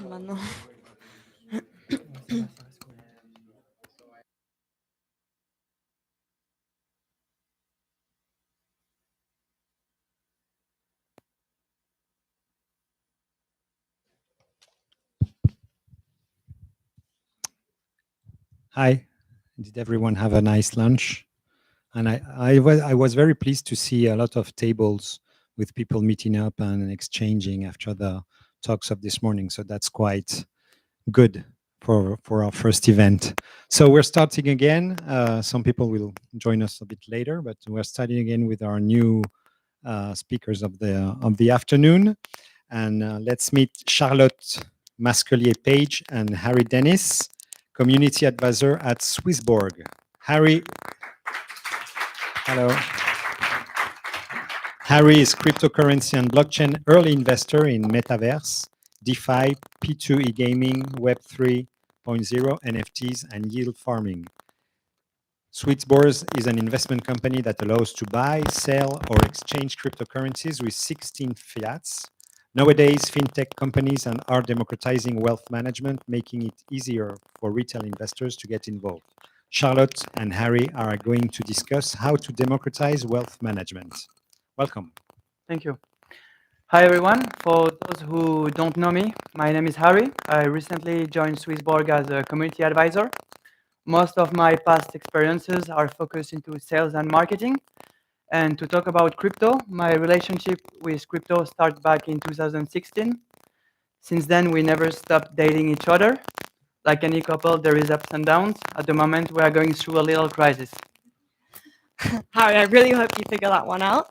maintenant. Hi, did everyone have a nice lunch? And I was very pleased to see a lot of tables with people meeting up and exchanging after the talks of this morning. So that's quite good for our first event. So we're starting again. Some people will join us a bit later, but we're starting again with our new speakers of the afternoon. And let's meet Charlotte Masquelier-Page and Harry Dennis, Community Advisor at Swissborg. Harry, hello. Harry is cryptocurrency and blockchain early investor in Metaverse, DeFi, P2 e-gaming, Web 3.0, NFTs, and yield farming. Swissborg is an investment company that allows to buy, sell, or exchange cryptocurrencies with 16 fiats. Nowadays, fintech companies are democratizing wealth management, making it easier for retail investors to get involved. Charlotte and Harry are going to discuss how to democratize wealth management. Welcome. Thank you. Hi, everyone. For those who don't know me, my name is Harry. I recently joined Swissborg as a community advisor. Most of my past experiences are focused into sales and marketing. And to talk about crypto, my relationship with crypto started back in 2016. Since then, we never stopped dating each other. Like any couple, there is ups and downs. At the moment, we are going through a little crisis. Harry, I really hope you figure that one out.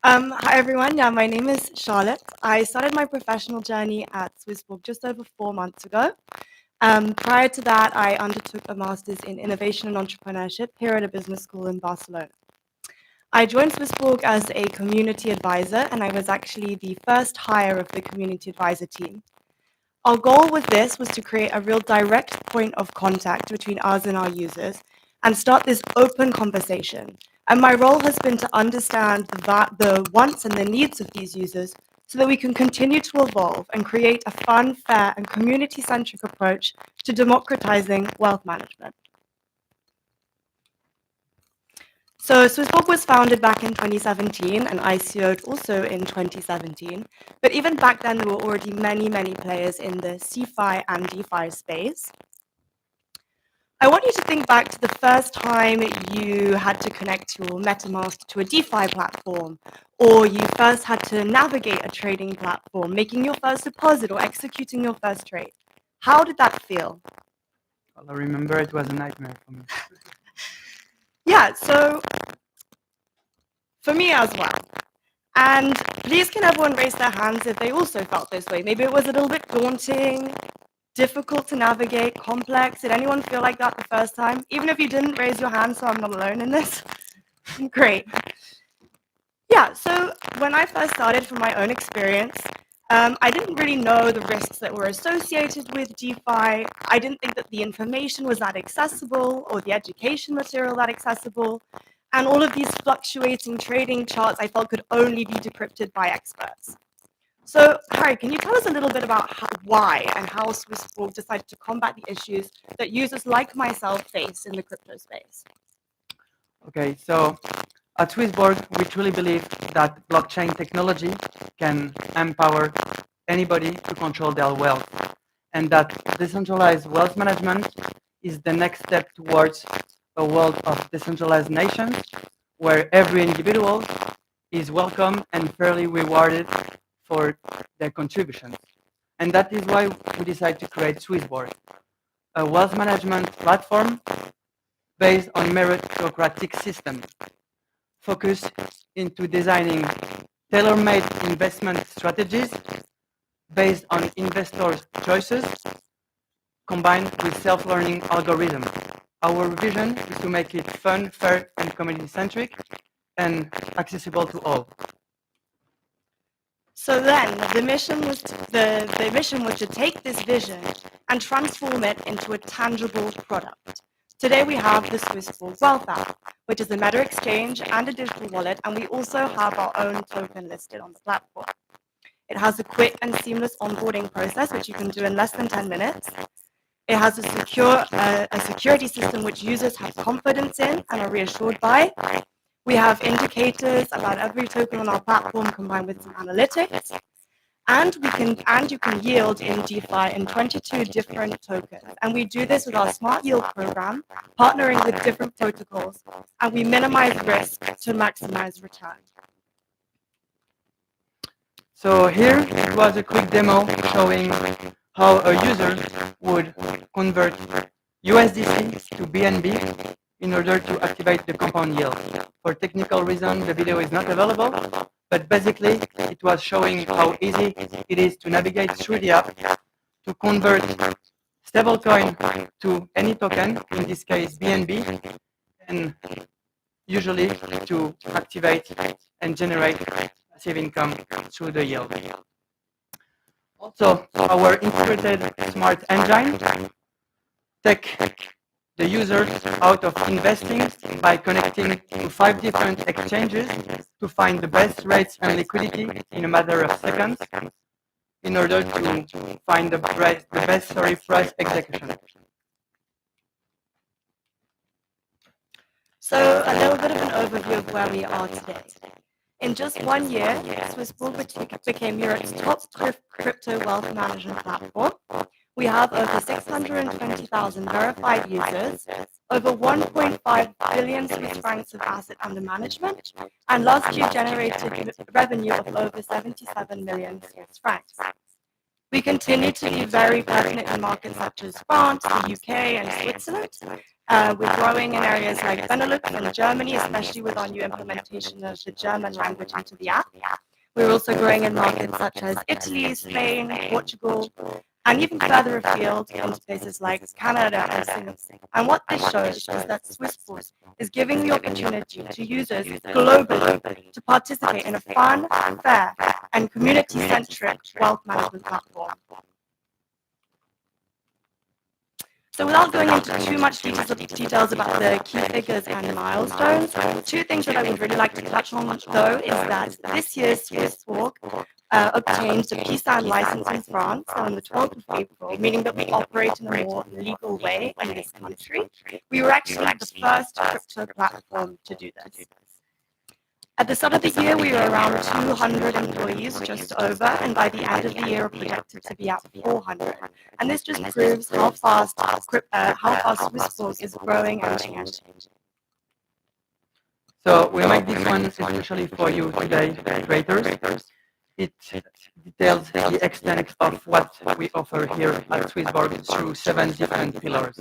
Hi, everyone. Yeah, my name is Charlotte. I started my professional journey at Swissborg just over 4 months ago. Prior to that, I undertook a master's in innovation and entrepreneurship here at a business school in Barcelona. I joined Swissborg as a community advisor, and I was actually the first hire of the community advisor team. Our goal with this was to create a real direct point of contact between us and our users and start this open conversation. And my role has been to understand the wants and the needs of these users so that we can continue to evolve and create a fun, fair, and community-centric approach to democratizing wealth management. So Swissborg was founded back in 2017 and ICO'd also in 2017. But even back then, there were already many, many players in the CeFi and DeFi space. I want you to think back to the first time you had to connect your MetaMask to a DeFi platform, or you first had to navigate a trading platform, making your first deposit or executing your first trade. How did that feel? Well, I remember it was a nightmare for me. Yeah, so for me as well. And please can everyone raise their hands if they also felt this way? Maybe it was a little bit daunting, difficult to navigate, complex. Did anyone feel like that the first time? Even if you didn't raise your hand, so I'm not alone in this. Great. Yeah, so when I first started from my own experience, I didn't really know the risks that were associated with DeFi. I didn't think that the information was that accessible or the education material that accessible. And all of these fluctuating trading charts I felt could only be decrypted by experts. So, Harry, can you tell us a little bit about why and how Swissborg decided to combat the issues that users like myself face in the crypto space? Okay, so at Swissborg, we truly believe that blockchain technology can empower anybody to control their wealth, and that decentralized wealth management is the next step towards a world of decentralized nations where every individual is welcome and fairly rewarded for their contributions. And that is why we decided to create Swissborg, a wealth management platform based on meritocratic system, focused into designing tailor-made investment strategies based on investors' choices, combined with self-learning algorithms. Our vision is to make it fun, fair, and community-centric, and accessible to all. So then, the mission was to take this vision and transform it into a tangible product. Today we have the Swissborg Wealth app, which is a meta exchange and a digital wallet, and we also have our own token listed on the platform. It has a quick and seamless onboarding process, which you can do in less than 10 minutes. It has a security system which users have confidence in and are reassured by. We have indicators about every token on our platform combined with some analytics. And you can yield in DeFi in 22 different tokens. And we do this with our Smart Yield program, partnering with different protocols, and we minimize risk to maximize return. So here it was a quick demo showing how a user would convert USDC to BNB in order to activate the compound yield. For technical reasons, the video is not available, but basically it was showing how easy it is to navigate through the app to convert stablecoin to any token, in this case BNB, and usually to activate and generate passive income through the yield. Also, our integrated smart engine take the users out of investing by connecting to 5 different exchanges to find the best rates and liquidity in a matter of seconds in order to find the best price execution. So a little bit of an overview of where we are today. In just 1 year, Swissborg became Europe's top crypto wealth management platform. We have over 620,000 verified users, over 1.5 billion Swiss francs of asset under management, and last year generated revenue of over 77 million Swiss francs. We continue to be very pertinent in markets such as France, the UK, and Switzerland. We're growing in areas like Benelux and Germany, especially with our new implementation of the German language into the app. We're also growing in markets such as Italy, Spain, Portugal, and even further afield into places like Canada and Singapore. And what this shows is that Swissborg is giving the opportunity to users globally to participate in a fun, fair, and community-centric wealth management platform. So without going into too much details about the key figures and milestones, 2 things that I would really like to touch on, though, is that this year Swissborg obtained the PSAN license in France on the 12th of April, meaning that we operate in a more legal way in this country. We were actually the first crypto platform to do this. At the start of the year, we were around 200 employees, just over, and by the end of the year, we're projected to be at 400. And this just proves how fast Swissborg is growing and changing. So we make this one especially for you today, traders. It details the extent of what we offer here at Swissborg through 7 different pillars.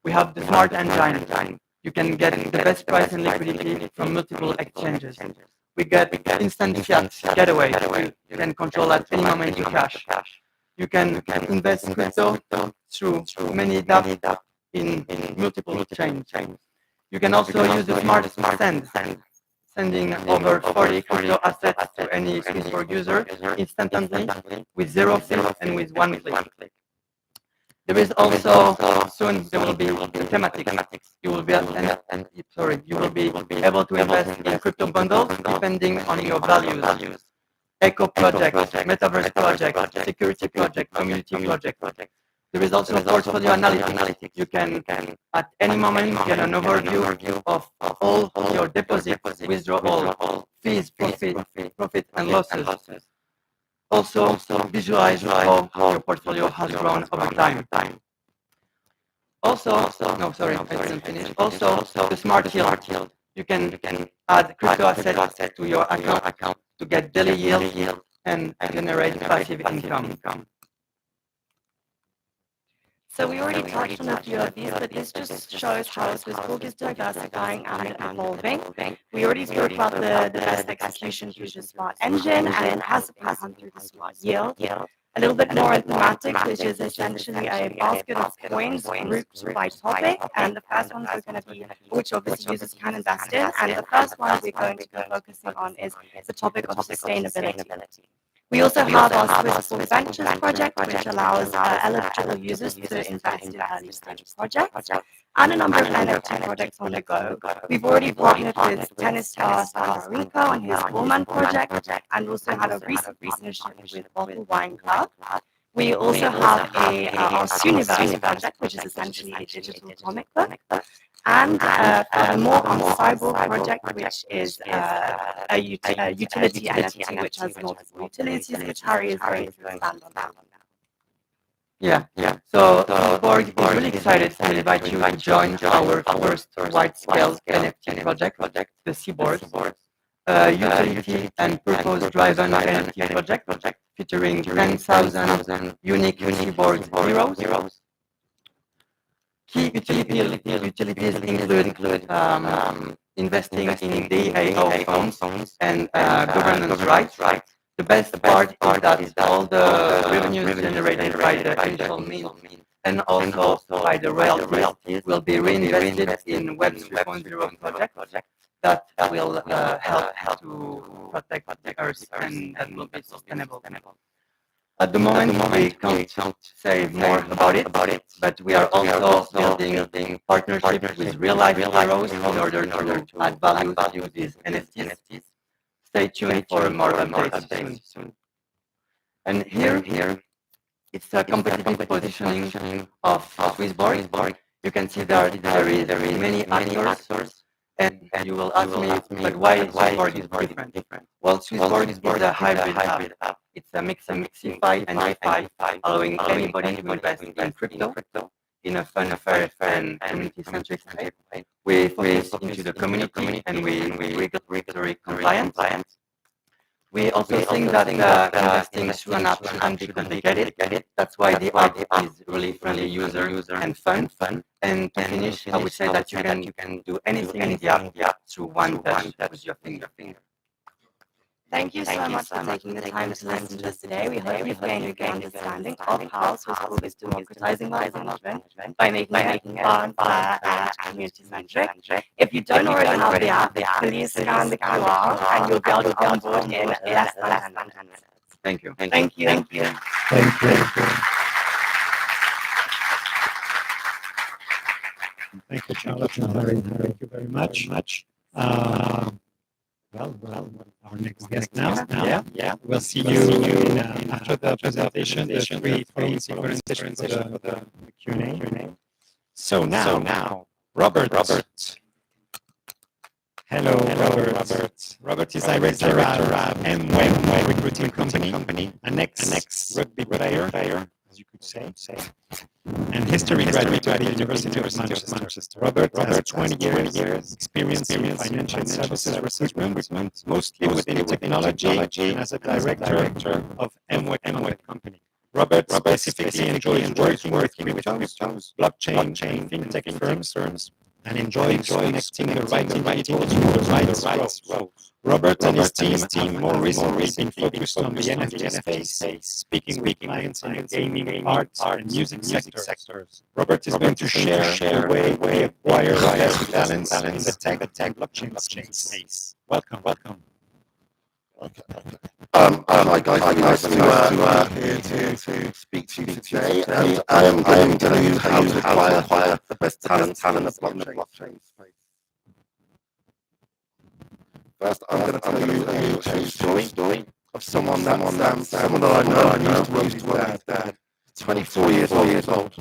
We have the smart engine. You can get the best price and liquidity from multiple exchanges. We get instant fiat getaway. You can control at any moment your cash. You can invest crypto through many dApps in multiple chains. You can also use the smart send, sending over 40 crypto assets to any Swissborg user instantly with 0 fee and with 1 click. There is also soon there will be thematics. You will be able to invest in crypto bundles depending on your values. Eco project, metaverse project, security project, community project. There is also portfolio analytics. You can at any moment get an overview of all your deposits, withdrawal, fees, profit and losses. Also visualize how your portfolio has grown over time. Also, I didn't finish. Also, the smart yield. You can add crypto assets to your account to get daily yield and generate passive income. So we already touched on a few of these, but this just shows how Swissborg is diversifying and evolving. We already spoke about the best execution through the smart engine, and it has come through the smart yield. A little bit more on thematics, which is essentially a basket of coins grouped by topic, and the first ones are going to be which obviously users can invest in, and the first one we're going to be focusing on is the topic of sustainability. We also have our Swissborg Ventures project, which allows eligible users to invest in early stage projects. and a number of NFT projects on the go. We've already partnered with tennis star Stan Wawrinka on his Woman project, and also had a recent partnership with Bottle Wine Club. We also have our Suniverse project, which is essentially a digital comic book, and furthermore our Cyborg project, which is a utility NFT, which has multiple utilities, which Harry is going to expand on now. Yeah. So Borg is really excited to invite you to join our first wide-scale NFT project, the Seaboard, utility and purpose-driven NFT project featuring 10,000 unique Seaboard heroes. Key utilities include investing in DAO funds and governance rights. The best part is that all the revenues generated by the initial mint and also by the royalties will be reinvested in Web 3.0 projects that will help to protect the Earth and that will be sustainable. At the moment, we can't say more about it, but we are also building partnerships with real-life heroes in order to add value to these NFTs. Stay tuned for more updates soon. And here, it's a competitive positioning of Swissborg. You can see there is many actors, and you will ask me, but why Swissborg is different? Well, Swissborg is a hybrid app. It's a mix of DeFi and DeFi, allowing anybody to invest in crypto in a fun, fair, and community-centric way. We focus into the community and we regulatory compliance. We also think that investing through an app shouldn't be complicated. That's why the app is really friendly user and fun. And to finish, I would say that you can do anything in the app through one touch with your finger. Thank you so much for taking the time to listen to us today. We hope you've gained a good understanding of how Swissborg is democratizing wealth management by making it fun, fair, and community-centric. If you don't already have the app, please scan the QR and you'll be able to onboard in less than 10 minutes. Thank you. Thank you, Charlotte and Harry. Thank you very much. Well, our next guest now. Yeah. We'll see you after the presentation, the three sequences for the Q&A. So now, Robert. Hello, Robert. Robert is director at M-Web Recruiting Company, an ex-rugby player, as you could say, and history graduate at the University of Manchester. Robert has 20 years experience in financial services recruitment, mostly within technology, and as a director of M-Web Company. Robert specifically enjoys working with cryptos, blockchain, fintech firms, and enjoys connecting the right individuals with the right roles. Robert and his team more recently been focused on the NFT space, speaking with clients in the gaming, arts, and music sectors. Robert is going to share the way we acquire balance in the tech blockchain space. Welcome. Okay. Hi guys, really nice to here to speak to you today. And I am going to tell you how to acquire the best talent in the blockchain space. First, I'm going to tell you a story of someone that I know. Used to work with dad. 24 years old.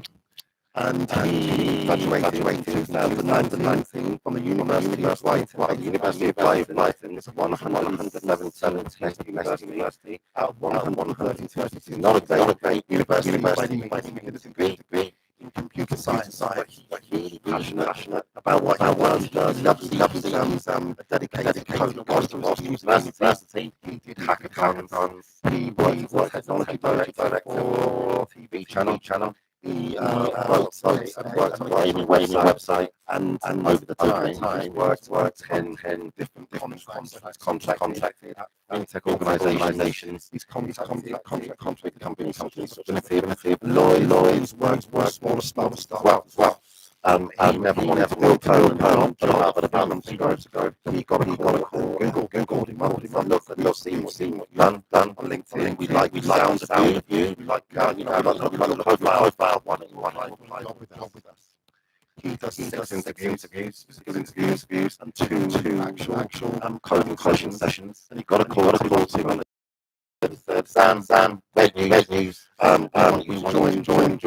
And he graduated in 2019 from the University of Brighton. It's a 177th university out of 132. Not a great university by any means. A degree in computer science. But he's passionate about what he learns. He loves a dedicated code of university. He did hackathons. He worked as a technology director for TV channel. He wrote and worked on the gaming website, and over the time he's worked 10 different contracted fintech organisations. He's contracted companies such as Benefit, Lloyd's, worked smaller stuff. He never wanted to go permanent, but about months ago, he got a call. Googled him up, looked at seen what you've done on LinkedIn. We like the sound of you. We like the profile. Why don't you help with us? he does 6 interviews, and two actual coding sessions. And he got a call to him. Sam, great news. We want to join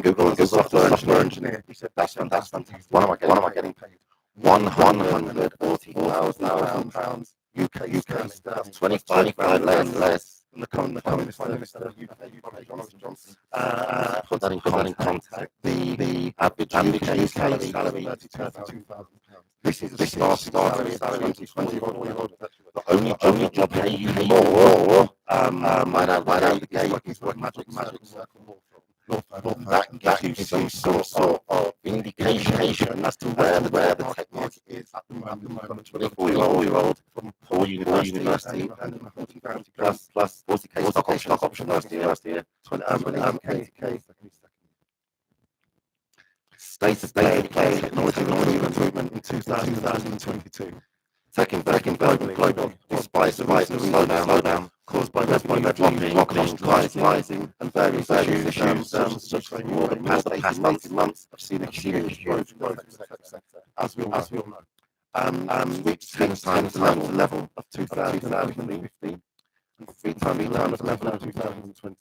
Google as a software engineer. He said, that's fantastic. What am I getting paid? £140,000 UK stuff, 25 less than the Communist Prime Minister of UK, Johnson. Put that in contact. The average UK salary, £32,000. This is the starting salary, 20-year-old. The only job pay you more, right out the gate, is working magic circle law firm. That gives you some sort of indication as to where the tech market is at the moment. You've got a 24-year-old from Paul University and 40,000 plus 40k stock option last year, 20k. State of play, technology improvement in 2022. Tech investing globally, despite the slowdown caused by revenue dropping, rising, and various issues such as more than past 18 months have seen a huge growth in the sector, as we all know. Reached 10 times the level of 2015 and 3 times the level of 2020.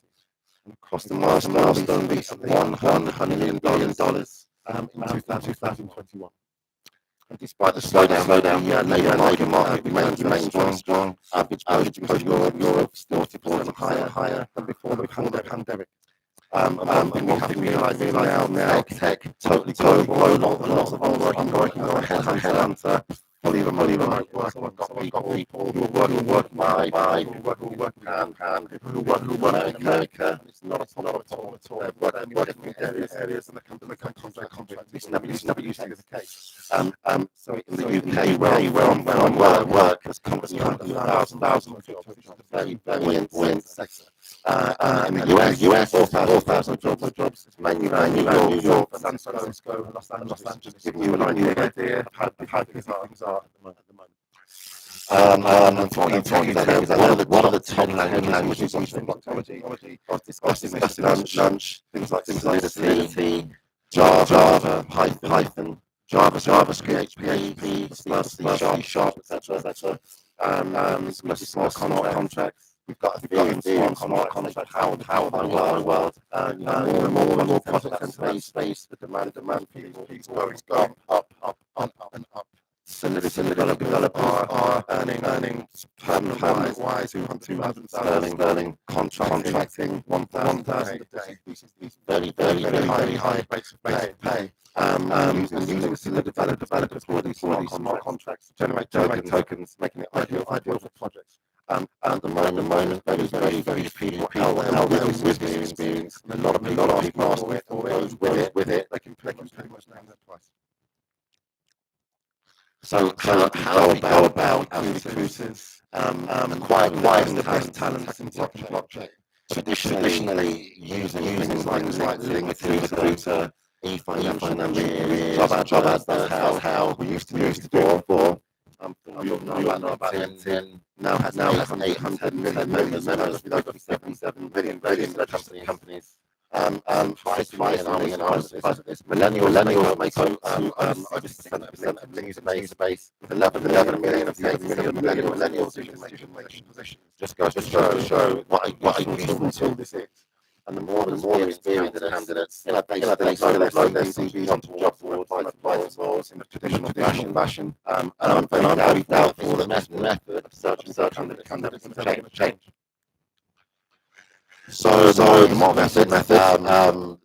And crossed the milestone reached $100 million in 2021. And despite the slowdown, the labour market remains strong. Average post Europe still 40% higher than before the pandemic. One thing we realise now, tech totally global. Lots of working headhunter, fully remote work. I've got people who work by who work America. It's not at all. They're working in areas and the contract. This never used to be the case. So in the UK, where I work, there's companies have 1,000 jobs, which is a very buoyant sector. In the US, 4,000 jobs. It's mainly New York, San Francisco, Los Angeles. Just giving you an idea of how things are at the moment. And for you today, one of the top languages on technology. I was discussing lunch, things like Solidity, Java, Python, JavaScript, PHP, C#, etc. Smart contracts. We've got Ethereum smart contracts powered by world. More and more projects in space. The demand for these going up and up. Solidity developers are earning permanent wise $200,000 contracting 1,000 a day. These very high rates of pay. Using Solidity developers for these smart contracts to generate tokens, making it ideal for projects. At the moment, very people with the experience. A lot of people ask it, or those with it, they can pretty much name their price. So how do we go about recruiters acquiring the best talents in blockchain? Traditionally, using things like LinkedIn Recruiter, eFinancial, job ads, that's how we used to do it before. We all know about LinkedIn. Now has 800 million members with over 77 billion companies. 5 million analysts. Millennials make over 70% of the user base, with 11 million of millennials decision-making positions. Just goes to show what a useful tool this is. And the more experienced candidates in a database load their CVs onto job boards, advice laws in a traditional fashion. And I'm very doubtful that method of searching candidates is going to change. So the mock method, 41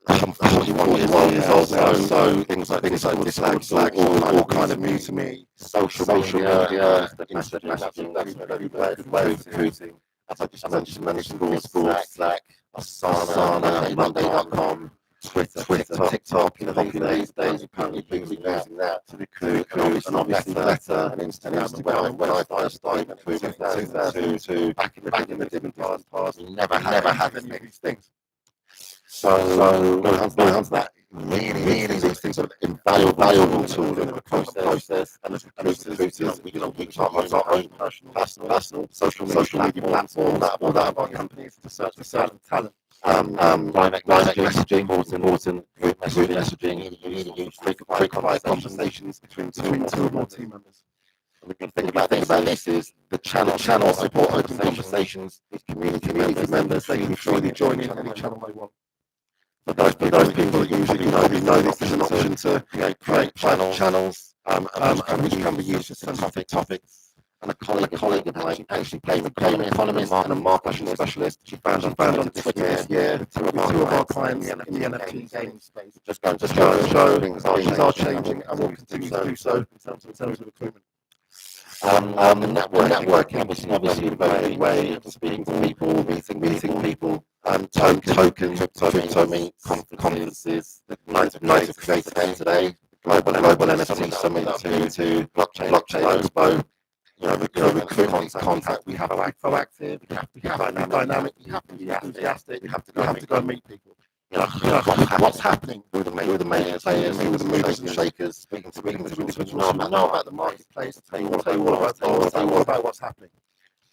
years old now, so things like Slack, all kind of new to me. Social media, instant messaging, that's a very good way of recruiting. As I just mentioned, many schools, Slack, Asana, Monday.com, Twitter, TikTok, popular these days, apparently people using that to recruit, and obviously Letter and Instagram. When I first started recruiting to back in the different past, we never had any of these things. So going on to that, really these things are invaluable tool in the recruitment process, and as recruiters, we use our own personal social media platforms, all that of our companies to search for certain talent. Direct messaging, important group messaging, really use frequent conversations between two or more team members. And the thing about this is the channel support open conversations with community members. They can freely join in any channel they want. For those people that usually know this is an option to create channels, and which can be used for sensitive topics. And a colleague of mine actually became an economist and a marketing specialist. She found on Twitter this year with two of our clients in the NFT gaming space. Just going to show things are changing and will continue to do so in terms of recruitment. The networking is obviously a very good way of speaking to people, meeting people, tokens, crypto meets, conferences, the Night of Creative today, Global NFT Summit that's been to Blockchain Expo. Recruitment contact, we have to be proactive, we have to be dynamic, we have to be enthusiastic, we have to go and meet people. What's happening with the major players, with the movers and shakers, speaking to individuals who know about the marketplace, tell you all about what's happening.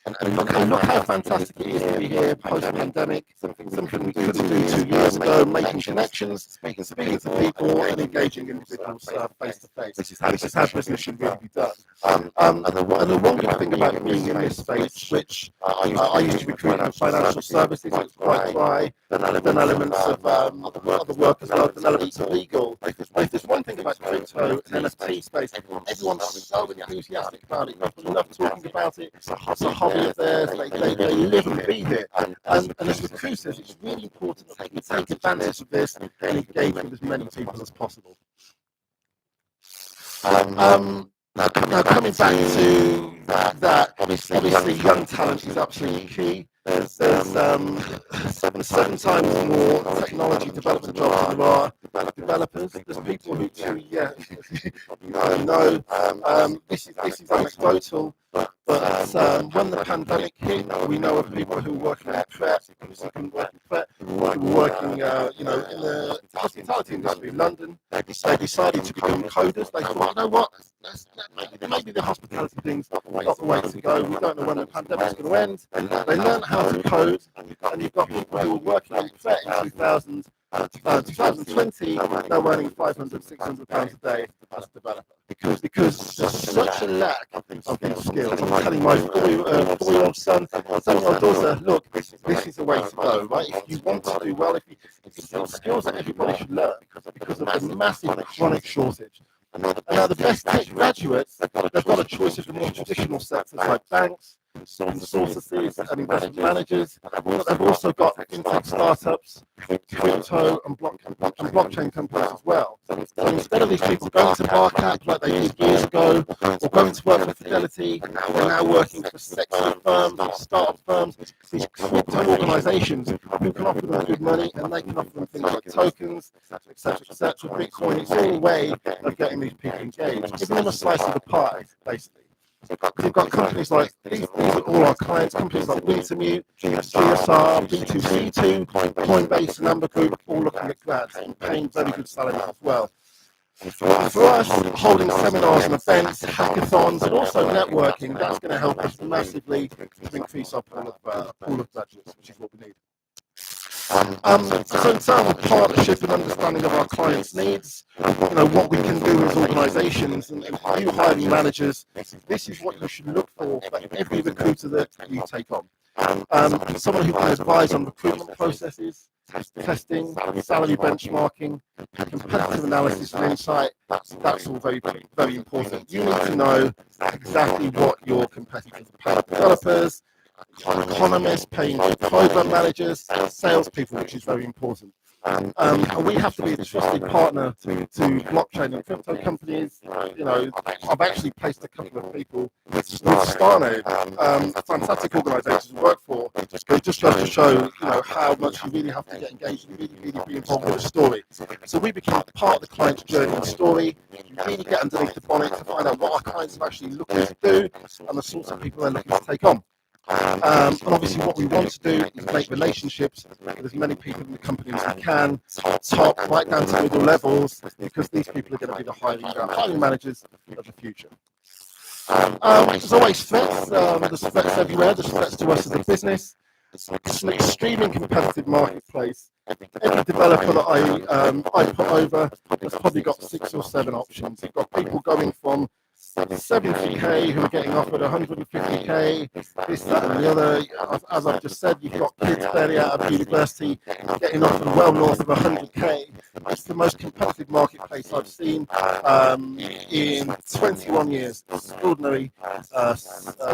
And look how fantastic it is to be here post-pandemic, something we couldn't do 2 years ago, making connections, speaking to people and engaging individuals face-to-face. This is how business should really be done. And the one good thing about being in this space, which I used to recruit in financial services, it's quite dry, then elements of other work as well, then elements of legal. If there's one thing about crypto and NFT space, everyone's so enthusiastic about it, love talking about it, it's a hobby of theirs, they live and breathe it. And as recruiters, it's really important that we take advantage of this and engage with as many people as possible. Now coming back to that, obviously young talent is absolutely key. There's 7 times more technology development jobs than there are developers. There's people who this is anecdotal, but when the pandemic hit, we know of people who were working at Pret, who were working in the hospitality industry in London. They decided to become coders. They thought, you know what, maybe the hospitality thing's not the way to go. We don't know when the pandemic's going to end. They learned how to code, and you've got people who were working on Pret in 2020, now earning £500, £600 a day as a developer. Because there's such a lack of these skills. I'm telling my 4-year-old son, 7-year-old daughter, look, this is the way to go, right? If you want to do well, if it's skills that everybody should learn because of the massive chronic shortage. And now the best tech graduates, they've got a choice of the more traditional sectors like banks, consultancies and investment managers, but they've also got fintech startups, crypto and blockchain companies as well. So instead of these people going to Barcap like they did years ago, or going to work for Fidelity, they're now working for sexy firms, startup firms, these crypto organizations who can offer them good money, and they can offer them things like tokens, etc., Bitcoin. It's all a way of getting these people engaged, giving them a slice of the pie, basically. We've got companies like, these are all our clients, companies like Wintermute, GSR, B2C2, Coinbase and Amber Group, all looking at grads and paying very good salaries as well. For us, holding seminars and events, hackathons, and also networking, that's going to help us massively to increase our pool of graduates, which is what we need. So in terms of partnership and understanding of our clients' needs, what we can do as organisations and you hiring managers, this is what you should look for every recruiter that you take on. Someone who can advise on recruitment processes, testing, salary benchmarking, competitive analysis and insight. That's all very, very important. You need to know exactly what your competitors pay developers, economists, paying program managers, salespeople, which is very important. And we have to be a trusted partner to blockchain and crypto companies. I've actually placed a couple of people with Starnode, fantastic organisations to work for. It just goes to show, how much you really have to get engaged and really be involved with the story. So we become part of the client's journey and story. You really get underneath the bonnet to find out what our clients are actually looking to do and the sorts of people they're looking to take on. And obviously what we want to do is make relationships with as many people in the company as we can, top right down to middle levels, because these people are going to be the hiring managers of the future. There's always threats. There's threats everywhere. There's threats to us as a business. It's an extremely competitive marketplace. Every developer that I put over has probably got 6 or 7 options. You've got people going from 70k who are getting offered 150k, this, that, and the other. As I've just said, you've got kids barely out of university getting offered well north of 100k. It's the most competitive marketplace I've seen in 21 years. Extraordinary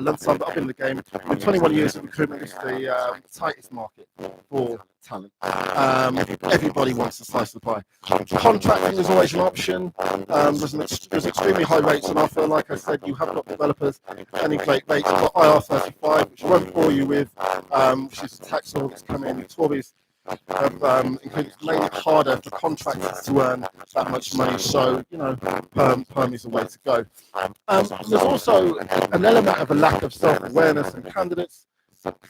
lump sum that I've been in the game. In 21 years of recruitment, it's the tightest market for talent. Everybody wants a slice of the pie. Contracting is always an option. There's extremely high rates on offer. Like I said, you have got developers earning great rates. You've got IR35, which I won't bore you with, which is a tax law that's come in. The Tories have made it harder for contractors to earn that much money. So, you know, perm is the way to go. There's also an element of a lack of self-awareness in candidates.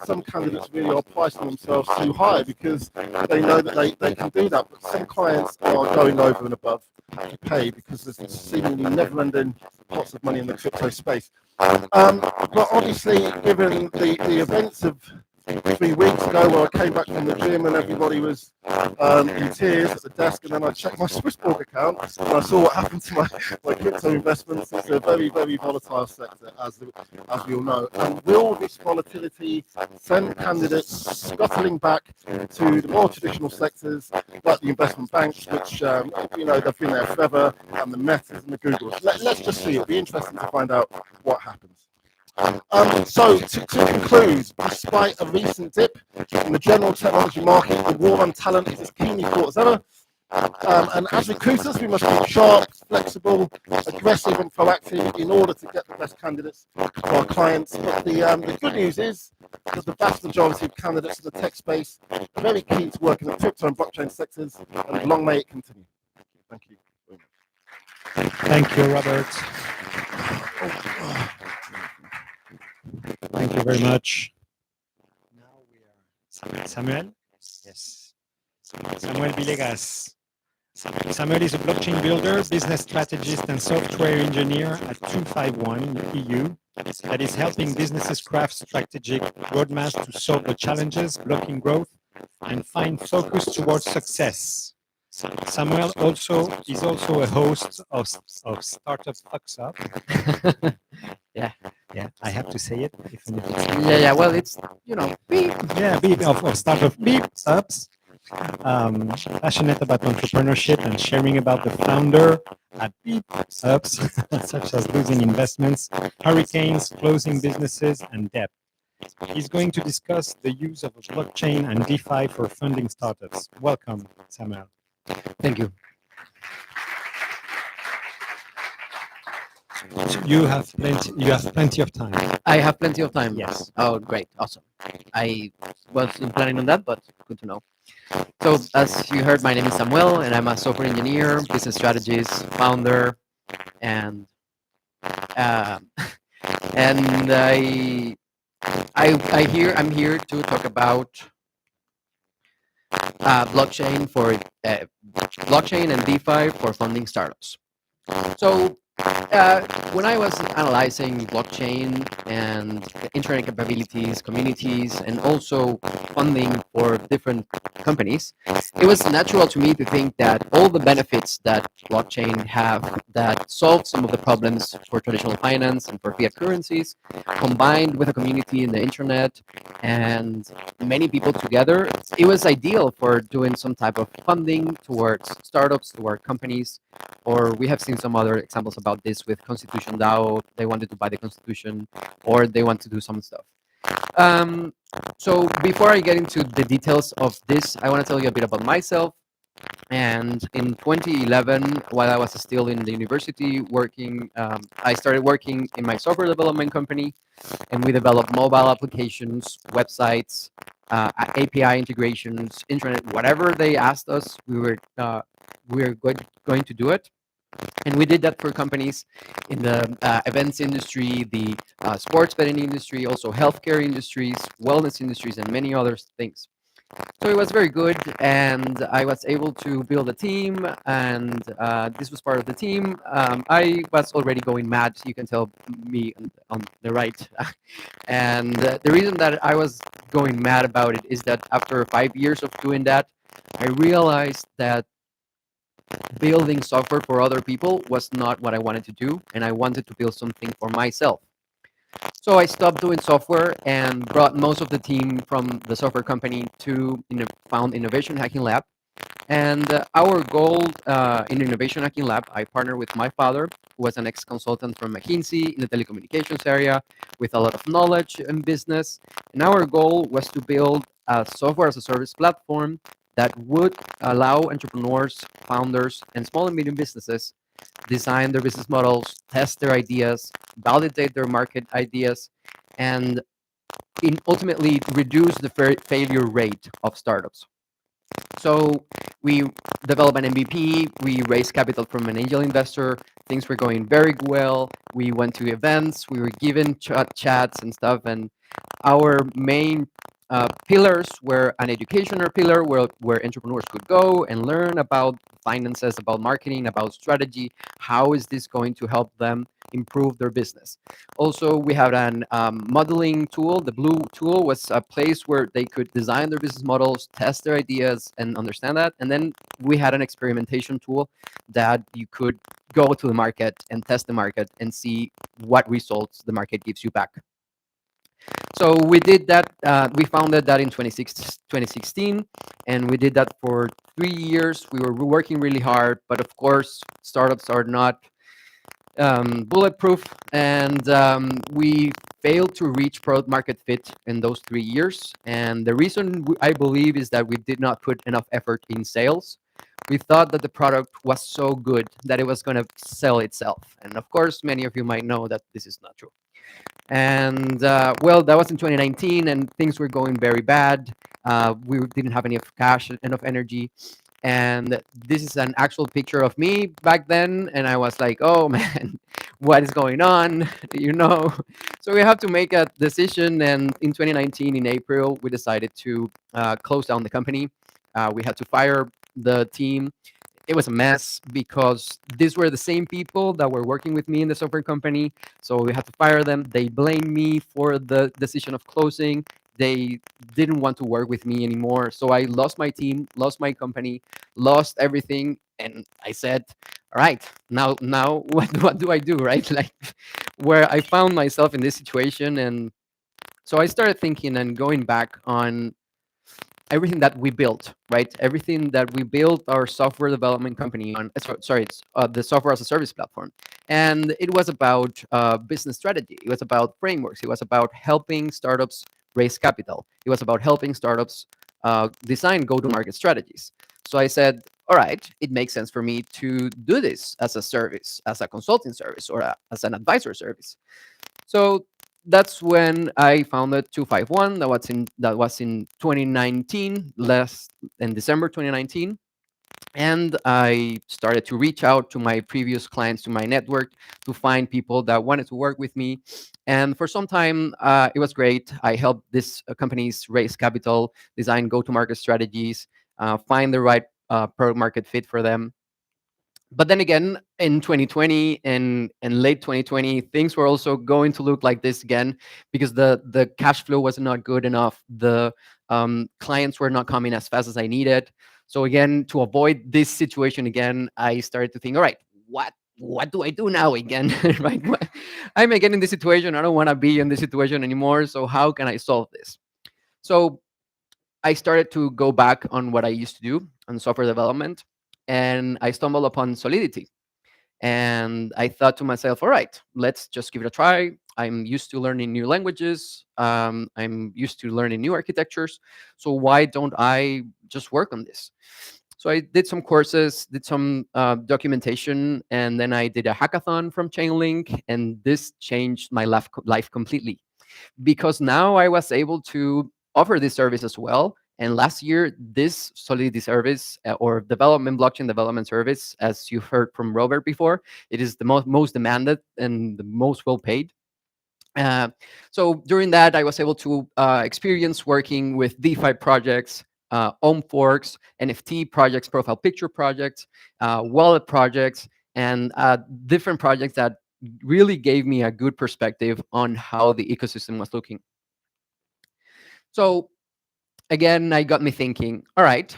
Some candidates really are pricing themselves too high because they know that they can do that, but some clients are going over and above to pay because there's seemingly never-ending pots of money in the crypto space. But obviously, given the events of 3 weeks ago where I came back from the gym and everybody was in tears at the desk, and then I checked my Swissborg account and I saw what happened to my crypto investments. It's a very, very volatile sector, as we all know. And will this volatility send candidates scuttling back to the more traditional sectors like the investment banks, which you know, they've been there forever, and the Metas and the Googles? Let's just see. It'll be interesting to find out what happens. So to conclude, despite a recent dip in the general technology market, the war on talent is as keenly fought as ever. And as recruiters, we must be sharp, flexible, aggressive, and proactive in order to get the best candidates for our clients. But the good news is that the vast majority of candidates in the tech space are very keen to work in the crypto and blockchain sectors, and long may it continue. Thank you. Thank you, Robert. Thank you very much. Now we are Samuel. Yes. Samuel Villegas. Samuel is a blockchain builder, business strategist, and software engineer at 251 EU that is helping businesses craft strategic roadmaps to solve the challenges blocking growth and find focus towards success. Samuel is also a host of Startup Fucks Up. Yeah. Yeah, I have to say it. Yeah. Well, it's, you know, beep. Yeah, beep of Startup Beep Ups. Passionate about entrepreneurship and sharing about the founder at Beep Ups, such as losing investments, hurricanes, closing businesses, and debt. He's going to discuss the use of blockchain and DeFi for funding startups. Welcome, Samuel. Thank you. You have plenty of time. I have plenty of time. Yes. Oh, great. Awesome. I wasn't planning on that, but good to know. So, as you heard, my name is Samuel, and I'm a software engineer, business strategist, founder, and I'm here to talk about blockchain and DeFi for funding startups. So, when I was analyzing blockchain and internet capabilities, communities, and also funding for different companies, it was natural to me to think that all the benefits that blockchain have that solve some of the problems for traditional finance and for fiat currencies, combined with a community in the internet and many people together, it was ideal for doing some type of funding towards startups, toward companies, or we have seen some other examples about this with Constitution DAO. They wanted to buy the Constitution, or they want to do some stuff. So before I get into the details of this, I want to tell you a bit about myself. And in 2011, while I was still in the university working, I started working in my software development company, and we developed mobile applications, websites, API integrations, internet, whatever they asked us, we were going to do it. And we did that for companies in the events industry, the sports betting industry, also healthcare industries, wellness industries, and many other things. So it was very good, and I was able to build a team, and this was part of the team. I was already going mad, you can tell me on the right. And the reason that I was going mad about it is that after 5 years of doing that, I realized that building software for other people was not what I wanted to do, and I wanted to build something for myself. So I stopped doing software and brought most of the team from the software company to found Innovation Hacking Lab. And our goal in Innovation Hacking Lab, I partnered with my father, who was an ex-consultant from McKinsey in the telecommunications area with a lot of knowledge in business. And our goal was to build a software as a service platform that would allow entrepreneurs, founders, and small and medium businesses design their business models, test their ideas, validate their market ideas, and ultimately reduce the failure rate of startups. So we developed an MVP, we raised capital from an angel investor, things were going very well. We went to events, we were given chats and stuff, and our main pillars were an educational pillar where entrepreneurs could go and learn about finances, about marketing, about strategy. How is this going to help them improve their business? Also, we had an modeling tool. The Blue tool was a place where they could design their business models, test their ideas, and understand that. And then we had an experimentation tool that you could go to the market and test the market and see what results the market gives you back. So we did that. We founded that in 2016, and we did that for 3 years. We were working really hard, but of course, startups are not bulletproof, and we failed to reach product market fit in those 3 years. And the reason I believe is that we did not put enough effort in sales. We thought that the product was so good that it was going to sell itself. And of course, many of you might know that this is not true. And well, that was in 2019, and things were going very bad. We didn't have enough cash, enough energy. And this is an actual picture of me back then. And I was like, oh man, what is going on? So we have to make a decision. And in 2019, in April, we decided to close down the company. We had to fire the team. It was a mess because these were the same people that were working with me in the software company. So we had to fire them. They blamed me for the decision of closing. They didn't want to work with me anymore. So I lost my team, lost my company, lost everything. And I said, all right, now what do I do, right? Like, where I found myself in this situation. And so I started thinking and going back on everything that we built, right? Everything that we built our software development company on. Sorry, it's the software as a service platform. And it was about business strategy. It was about frameworks. It was about helping startups raise capital. It was about helping startups design go-to-market strategies. So I said, all right, it makes sense for me to do this as a service, as a consulting service, or as an advisor service. So that's when I founded 251. That was in 2019, in December 2019. And I started to reach out to my previous clients, to my network, to find people that wanted to work with me. And for some time, it was great. I helped these companies raise capital, design go-to-market strategies, find the right product market fit for them. But then again, in 2020 and late 2020, things were also going to look like this again because the cash flow was not good enough. The clients were not coming as fast as I needed. So again, to avoid this situation again, I started to think, all right, what do I do now again? Right? I'm again in this situation. I don't want to be in this situation anymore. So how can I solve this? So I started to go back on what I used to do on software development, and I stumbled upon Solidity. And I thought to myself, all right, let's just give it a try. I'm used to learning new languages. I'm used to learning new architectures. So why don't I just work on this? So I did some courses, did some documentation, and then I did a hackathon from Chainlink, and this changed my life completely. Because now I was able to offer this service as well And last year, this Solidity service or blockchain development service, as you heard from Robert before, it is the most demanded and the most well paid. So during that, I was able to experience working with DeFi projects, Ohm forks, NFT projects, profile picture projects, wallet projects, and different projects that really gave me a good perspective on how the ecosystem was looking. So again, I got me thinking, all right,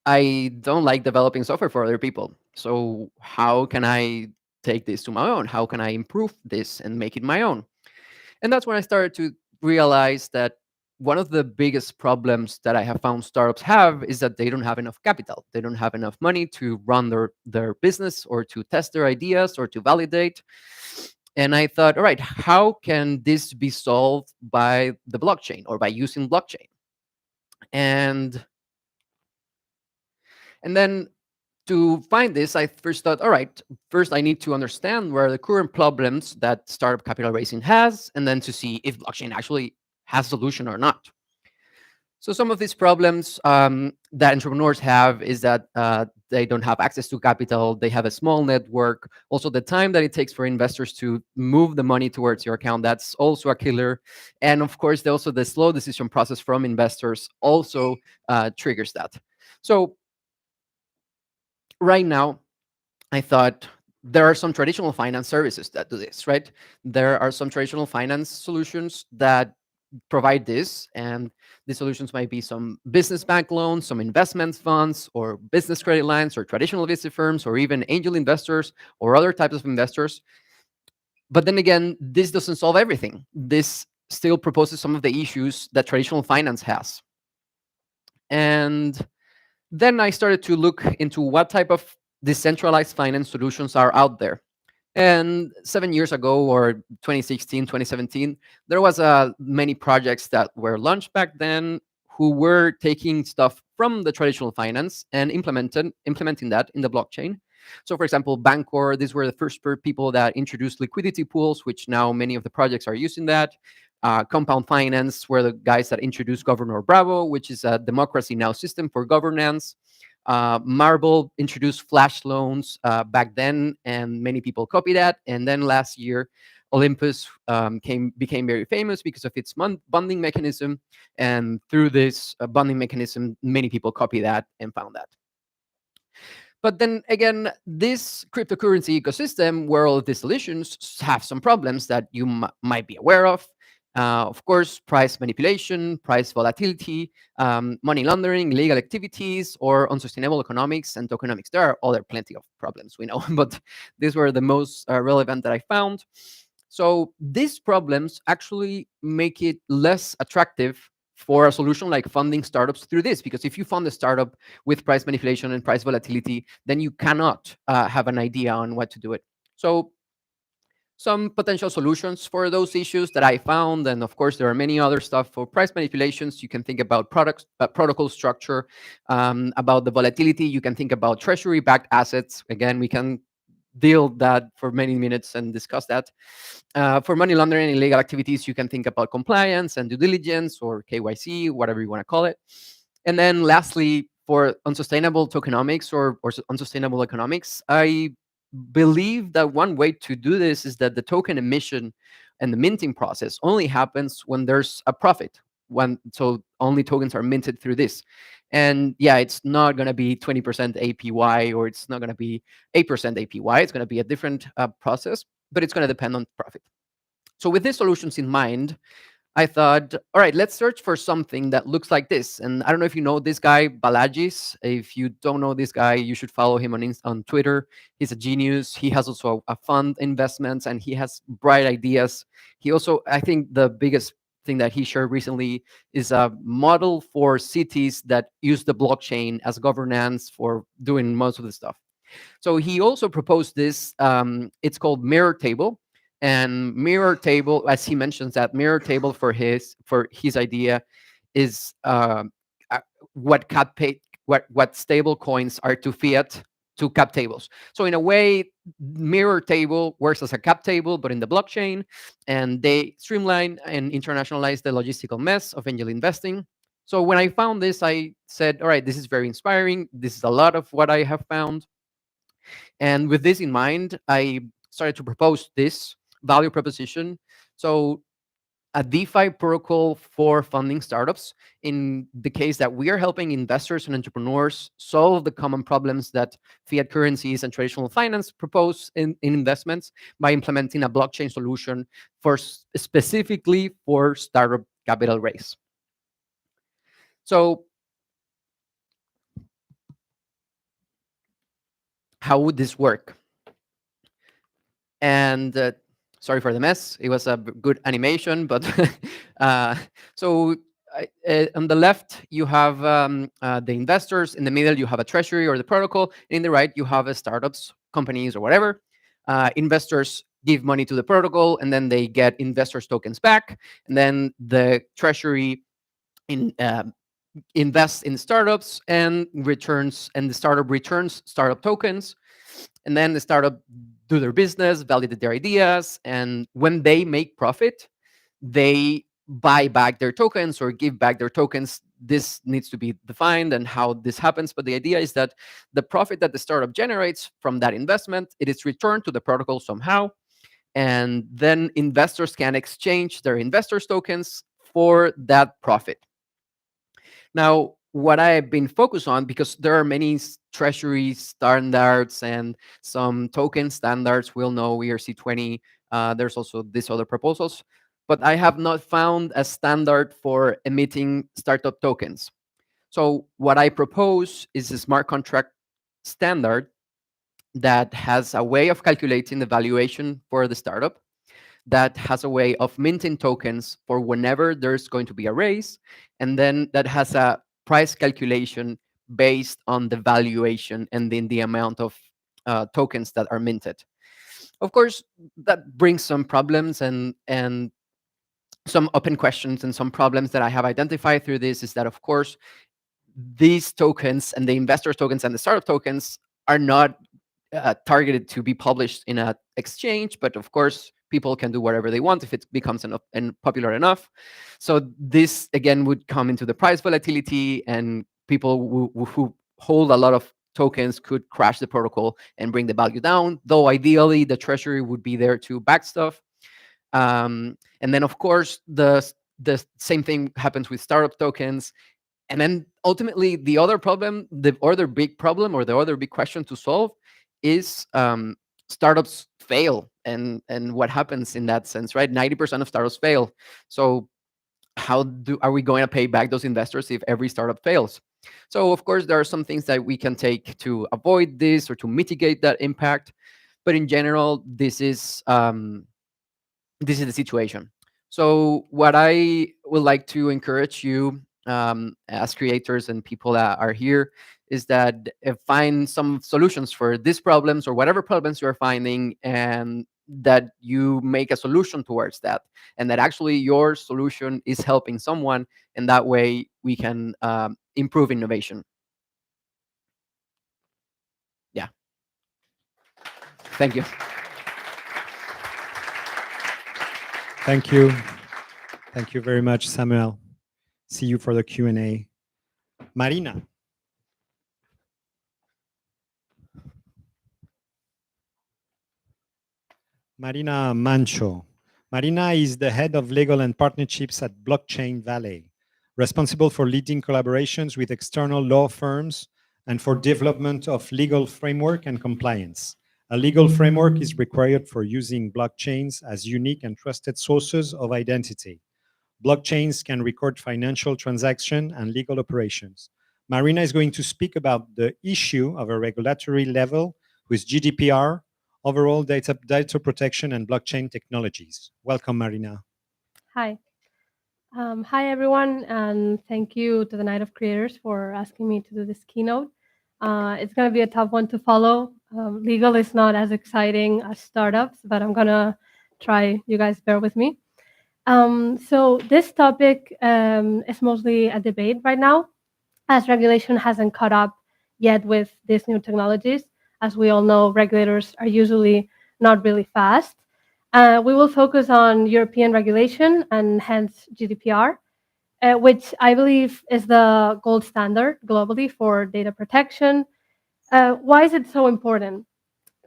I don't like developing software for other people. So how can I take this to my own? How can I improve this and make it my own? And that's when I started to realize that one of the biggest problems that I have found startups have is that they don't have enough capital. They don't have enough money to run their business or to test their ideas or to validate. And I thought, all right, how can this be solved by the blockchain or by using blockchain? And then to find this, I first thought, all right, first I need to understand where the current problems that startup capital raising has, and then to see if blockchain actually has a solution or not. So some of these problems that entrepreneurs have is that they don't have access to capital, they have a small network. Also, the time that it takes for investors to move the money towards your account, that's also a killer. And of course, also the slow decision process from investors also triggers that. So right now, I thought there are some traditional finance services that do this, right? There are some traditional finance solutions that provide this, and the solutions might be some business bank loans, some investment funds, or business credit lines, or traditional VC firms, or even angel investors, or other types of investors. But then again, this doesn't solve everything. This still proposes some of the issues that traditional finance has. And then I started to look into what type of decentralized finance solutions are out there. And 7 years ago, or 2016, 2017, there was many projects that were launched back then who were taking stuff from the traditional finance and implementing that in the blockchain. So for example, Bancor, these were the first people that introduced liquidity pools, which now many of the projects are using that. Compound Finance were the guys that introduced Governor Bravo, which is a democracy now system for governance. Marble introduced flash loans back then, and many people copied that. And then last year, Olympus became very famous because of its bonding mechanism. And through this bonding mechanism, many people copied that and found that. But then again, this cryptocurrency ecosystem, where all of these solutions have some problems that you might be aware of. Of course, price manipulation, price volatility, money laundering, illegal activities, or unsustainable economics and tokenomics. There are other plenty of problems, we know, but these were the most relevant that I found. So these problems actually make it less attractive for a solution like funding startups through this, because if you fund a startup with price manipulation and price volatility, then you cannot have an idea on what to do it. So some potential solutions for those issues that I found, and of course there are many other stuff for price manipulations. You can think about protocol structure, about the volatility. You can think about treasury-backed assets. Again, we can deal that for many minutes and discuss that. For money laundering and illegal activities, you can think about compliance and due diligence, or KYC, whatever you want to call it. And then lastly, for unsustainable tokenomics or unsustainable economics, I believe that one way to do this is that the token emission and the minting process only happens when there's a profit. So only tokens are minted through this. And yeah, it's not going to be 20% APY, or it's not going to be 8% APY. It's going to be a different process, but it's going to depend on profit. So with these solutions in mind, I thought, all right, let's search for something that looks like this. And I don't know if you know this guy, Balagis. If you don't know this guy, you should follow him on Twitter. He's a genius. He has also a fund investments, and he has bright ideas. He also, I think the biggest thing that he shared recently is a model for cities that use the blockchain as governance for doing most of the stuff. So he also proposed this. It's called Mirror Table. And Mirror Table, as he mentions, that Mirror Table for his idea is what stable coins are to fiat to cap tables. So in a way, Mirror Table works as a cap table, but in the blockchain, and they streamline and internationalize the logistical mess of angel investing. So when I found this, I said, all right, this is very inspiring. This is a lot of what I have found. And with this in mind, I started to propose this value proposition. So a DeFi protocol for funding startups in the case that we are helping investors and entrepreneurs solve the common problems that fiat currencies and traditional finance propose in investments by implementing a blockchain solution for specifically for startup capital raise. So how would this work? And sorry for the mess. It was a good animation, but so on the left you have the investors. In the middle you have a treasury or the protocol. In the right you have startups, companies, or whatever. Investors give money to the protocol, and then they get investors tokens back. And then the treasury invests in startups and returns, and the startup returns startup tokens. And then the startup do their business, validate their ideas, and when they make profit, they buy back their tokens or give back their tokens. This needs to be defined and how this happens, but the idea is that the profit that the startup generates from that investment, it is returned to the protocol somehow, and then investors can exchange their investors tokens for that profit. Now, what I've been focused on, because there are many treasury standards and some token standards, we'll know ERC20, there's also these other proposals, but I have not found a standard for emitting startup tokens. So what I propose is a smart contract standard that has a way of calculating the valuation for the startup, that has a way of minting tokens for whenever there's going to be a raise, and then that has a price calculation based on the valuation and then the amount of tokens that are minted. Of course, that brings some problems and some open questions, and some problems that I have identified through this is that, of course, these tokens and the investors tokens and the startup tokens are not targeted to be published in an exchange, but of course people can do whatever they want if it becomes enough and popular enough. So this again would come into the price volatility, and people who hold a lot of tokens could crash the protocol and bring the value down, though ideally the treasury would be there to back stuff. And then of course the same thing happens with startup tokens. And then ultimately the other problem, the other big problem, or the other big question to solve is startups fail, and what happens in that sense, right? 90% of startups fail. So how are we going to pay back those investors if every startup fails? So of course there are some things that we can take to avoid this or to mitigate that impact, but in general this is the situation. So what I would like to encourage you as creators and people that are here is that find some solutions for these problems or whatever problems you're finding, and that you make a solution towards that, and that actually your solution is helping someone, and that way we can improve innovation. Yeah. Thank you. Thank you. Thank you very much, Samuel. See you for the Q&A. Marina. Marina Mancho. Marina is the head of legal and partnerships at Blockchain Valley, responsible for leading collaborations with external law firms and for development of legal framework and compliance. A legal framework is required for using blockchains as unique and trusted sources of identity. Blockchains can record financial transactions and legal operations. Marina is going to speak about the issue of a regulatory level with GDPR, overall data protection, and blockchain technologies. Welcome, Marina. Hi. Hi, everyone, and thank you to the Night of Creators for asking me to do this keynote. It's going to be a tough one to follow. Legal is not as exciting as startups, but I'm going to try. You guys bear with me. So this topic is mostly a debate right now, as regulation hasn't caught up yet with these new technologies. As we all know, regulators are usually not really fast. We will focus on European regulation and hence GDPR. which I believe is the gold standard globally for data protection. Why is it so important?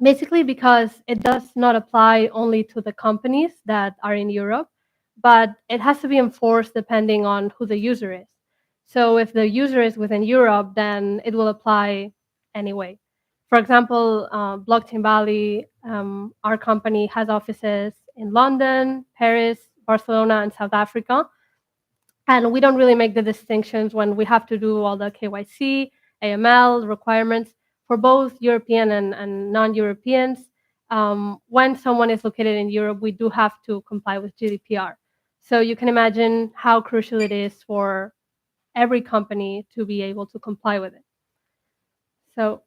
Basically, because it does not apply only to the companies that are in Europe, but it has to be enforced depending on who the user is. So if the user is within Europe, then it will apply anyway. For example, Blockchain Valley, our company has offices in London, Paris, Barcelona, and South Africa. And we don't really make the distinctions when we have to do all the KYC, AML requirements for both European and non-Europeans. When someone is located in Europe, we do have to comply with GDPR. So you can imagine how crucial it is for every company to be able to comply with it. So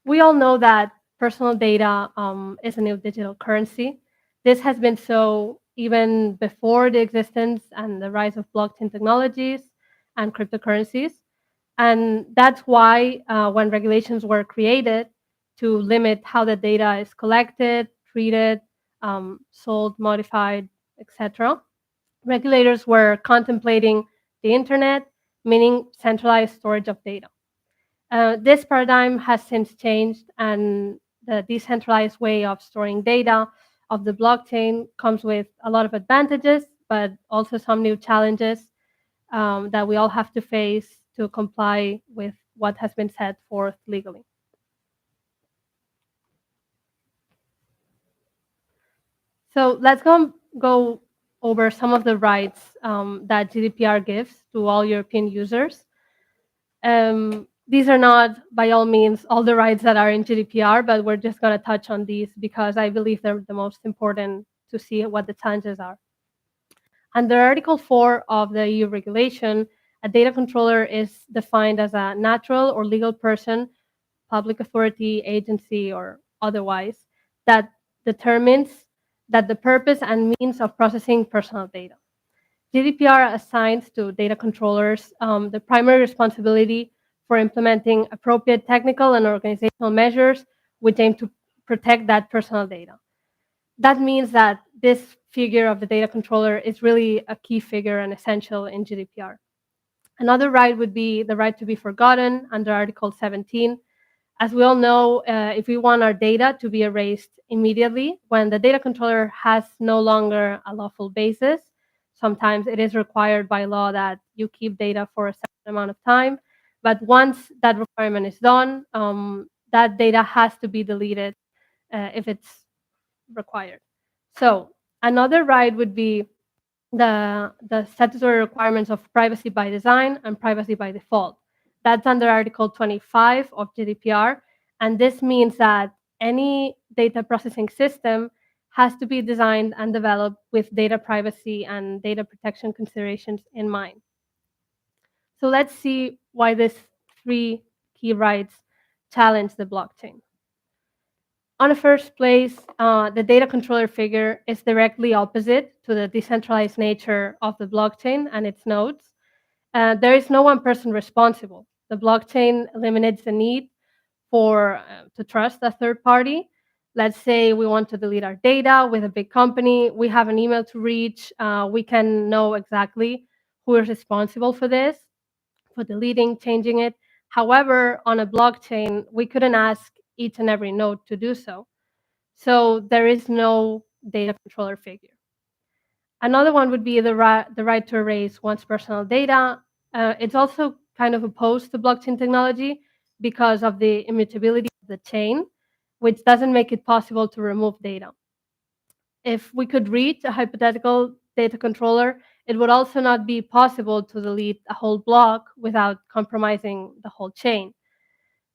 we all know that personal data is a new digital currency. This has been so even before the existence and the rise of blockchain technologies and cryptocurrencies. And that's why when regulations were created to limit how the data is collected, treated, sold, modified, etc., regulators were contemplating the internet, meaning centralized storage of data. This paradigm has since changed, and the decentralized way of storing data of the blockchain comes with a lot of advantages, but also some new challenges that we all have to face to comply with what has been set forth legally. So let's go over some of the rights that GDPR gives to all European users. These are not, by all means, all the rights that are in GDPR, but we're just going to touch on these because I believe they're the most important to see what the challenges are. Under Article 4 of the EU regulation, a data controller is defined as a natural or legal person, public authority, agency, or otherwise, that determines that the purpose and means of processing personal data. GDPR assigns to data controllers the primary responsibility for implementing appropriate technical and organizational measures which aim to protect that personal data. That means that this figure of the data controller is really a key figure and essential in GDPR. Another right would be the right to be forgotten under Article 17. As we all know, if we want our data to be erased immediately, when the data controller has no longer a lawful basis, sometimes it is required by law that you keep data for a certain amount of time. But once that requirement is done, that data has to be deleted if it's required. So another right would be the statutory requirements of privacy by design and privacy by default. That's under Article 25 of GDPR. And this means that any data processing system has to be designed and developed with data privacy and data protection considerations in mind. So let's see why these three key rights challenge the blockchain. On the first place, the data controller figure is directly opposite to the decentralized nature of the blockchain and its nodes. There is no one person responsible. The blockchain eliminates the need to trust a third party. Let's say we want to delete our data with a big company. We have an email to reach. We can know exactly who is responsible for this, for deleting, changing it. However, on a blockchain, we couldn't ask each and every node to do so. So there is no data controller figure. Another one would be the right to erase one's personal data. It's also kind of opposed to blockchain technology because of the immutability of the chain, which doesn't make it possible to remove data. If we could reach a hypothetical data controller, it would also not be possible to delete a whole block without compromising the whole chain.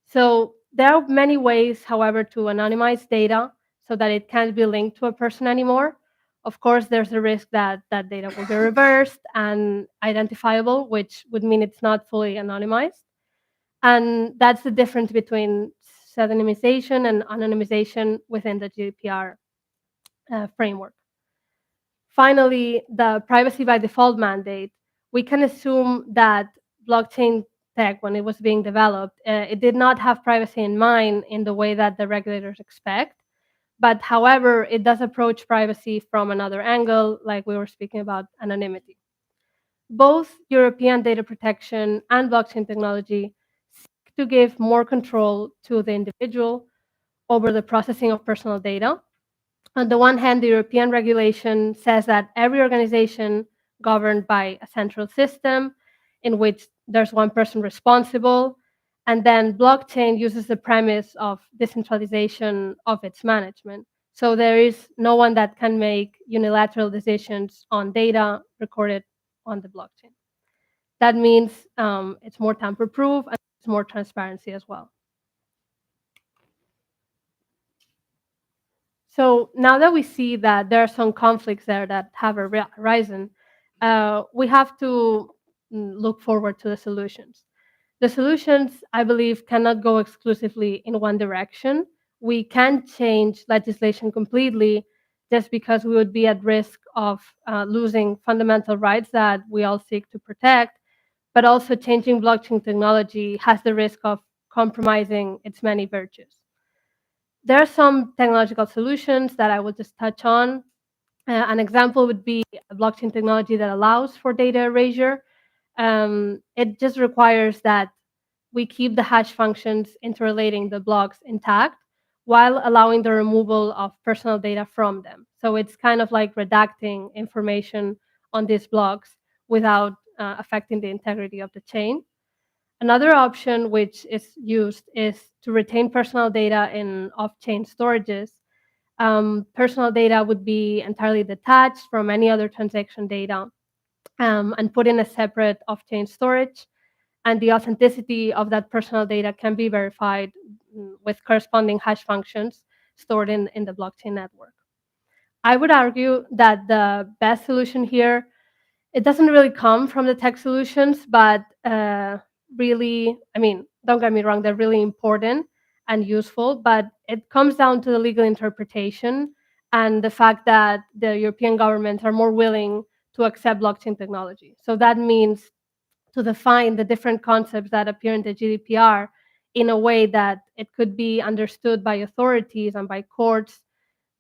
So there are many ways, however, to anonymize data so that it can't be linked to a person anymore. Of course, there's a risk that that data will be reversed and identifiable, which would mean it's not fully anonymized. And that's the difference between pseudonymization and anonymization within the GDPR framework. Finally, the privacy by default mandate. We can assume that blockchain tech, when it was being developed, it did not have privacy in mind in the way that the regulators expect. But however, it does approach privacy from another angle, like we were speaking about anonymity. Both European data protection and blockchain technology seek to give more control to the individual over the processing of personal data. On the one hand, the European regulation says that every organization governed by a central system in which there's one person responsible, and then blockchain uses the premise of decentralization of its management. So there is no one that can make unilateral decisions on data recorded on the blockchain. That means it's more tamper-proof and it's more transparency as well. So now that we see that there are some conflicts there that have arisen, we have to look forward to the solutions. The solutions, I believe, cannot go exclusively in one direction. We can't change legislation completely just because we would be at risk of losing fundamental rights that we all seek to protect, but also changing blockchain technology has the risk of compromising its many virtues. There are some technological solutions that I will just touch on. An example would be a blockchain technology that allows for data erasure. It just requires that we keep the hash functions interrelating the blocks intact while allowing the removal of personal data from them. So it's kind of like redacting information on these blocks without affecting the integrity of the chain. Another option which is used is to retain personal data in off-chain storages. Personal data would be entirely detached from any other transaction data and put in a separate off-chain storage. And the authenticity of that personal data can be verified with corresponding hash functions stored in the blockchain network. I would argue that the best solution here, it doesn't really come from the tech solutions, but really, I mean, don't get me wrong, they're really important and useful, but it comes down to the legal interpretation and the fact that the European governments are more willing to accept blockchain technology. So that means to define the different concepts that appear in the GDPR in a way that it could be understood by authorities and by courts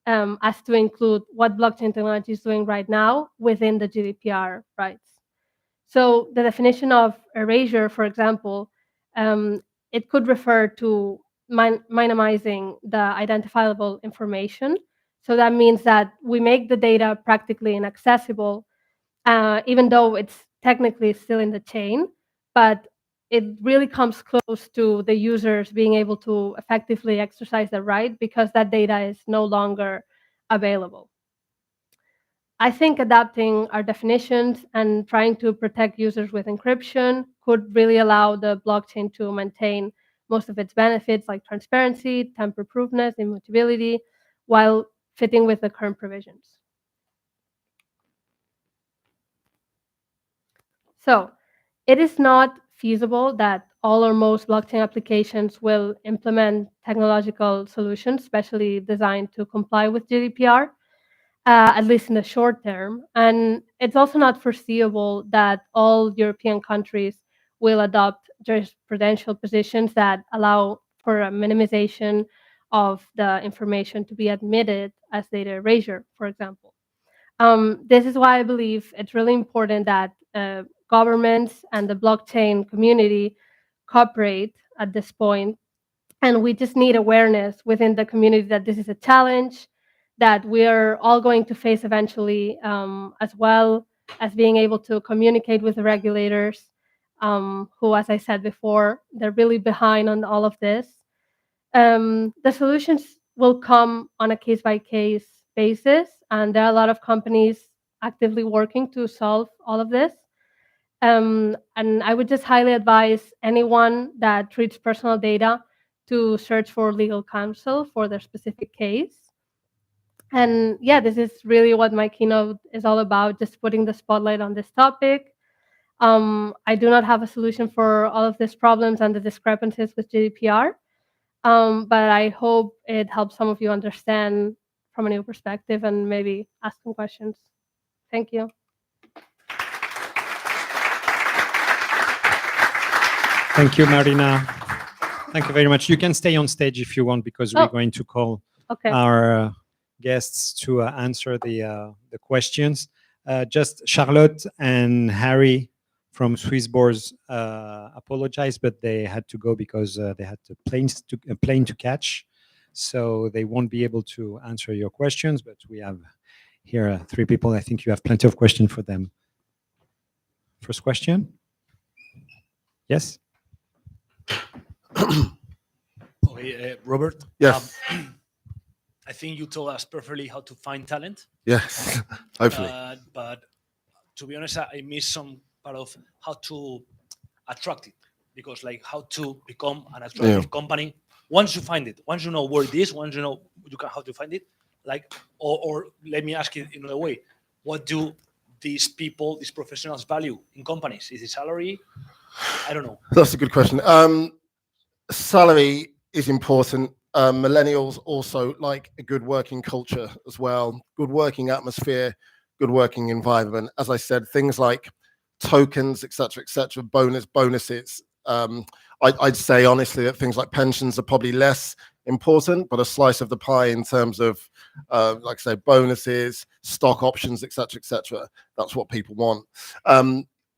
as to include what blockchain technology is doing right now within the GDPR rights. So the definition of erasure, for example, it could refer to minimizing the identifiable information. So that means that we make the data practically inaccessible, even though it's technically still in the chain, but it really comes close to the users being able to effectively exercise their right because that data is no longer available. I think adapting our definitions and trying to protect users with encryption could really allow the blockchain to maintain most of its benefits like transparency, tamper-proofness, immutability, while fitting with the current provisions. So it is not feasible that all or most blockchain applications will implement technological solutions, especially designed to comply with GDPR, at least in the short term. And it's also not foreseeable that all European countries will adopt jurisprudential positions that allow for a minimization of the information to be admitted as data erasure, for example. This is why I believe it's really important that governments and the blockchain community cooperate at this point. And we just need awareness within the community that this is a challenge that we are all going to face eventually, as well as being able to communicate with the regulators, who, as I said before, they're really behind on all of this. The solutions will come on a case-by-case basis, and there are a lot of companies actively working to solve all of this. And I would just highly advise anyone that treats personal data to search for legal counsel for their specific case. And yeah, this is really what my keynote is all about, just putting the spotlight on this topic. I do not have a solution for all of these problems and the discrepancies with GDPR, but I hope it helps some of you understand from a new perspective and maybe ask some questions. Thank you. Thank you, Marina. Thank you very much. You can stay on stage if you want because we're going to call Okay. our guests to answer the questions. Just Charlotte and Harry from Swissborgs apologize, but they had to go because they had a plane to catch, so they won't be able to answer your questions. But we have here 3 people. I think you have plenty of questions for them. First question. Yes. Okay, Robert. Yes. I think you told us perfectly how to find talent. Yes. Hopefully. But to be honest, I missed some part of how to attract it, because like how to become an attractive company once you find it, once you know where it is, once you know how to find it. Like, or let me ask it in another way: what do these people, these professionals, value in companies? Is it salary? I don't know. That's a good question. Salary is important. Millennials also like a good working culture as well, good working atmosphere, good working environment. As I said, things like tokens, etc., bonuses. I'd say honestly that things like pensions are probably less important, but a slice of the pie in terms of, like I say, bonuses, stock options, etc. That's what people want.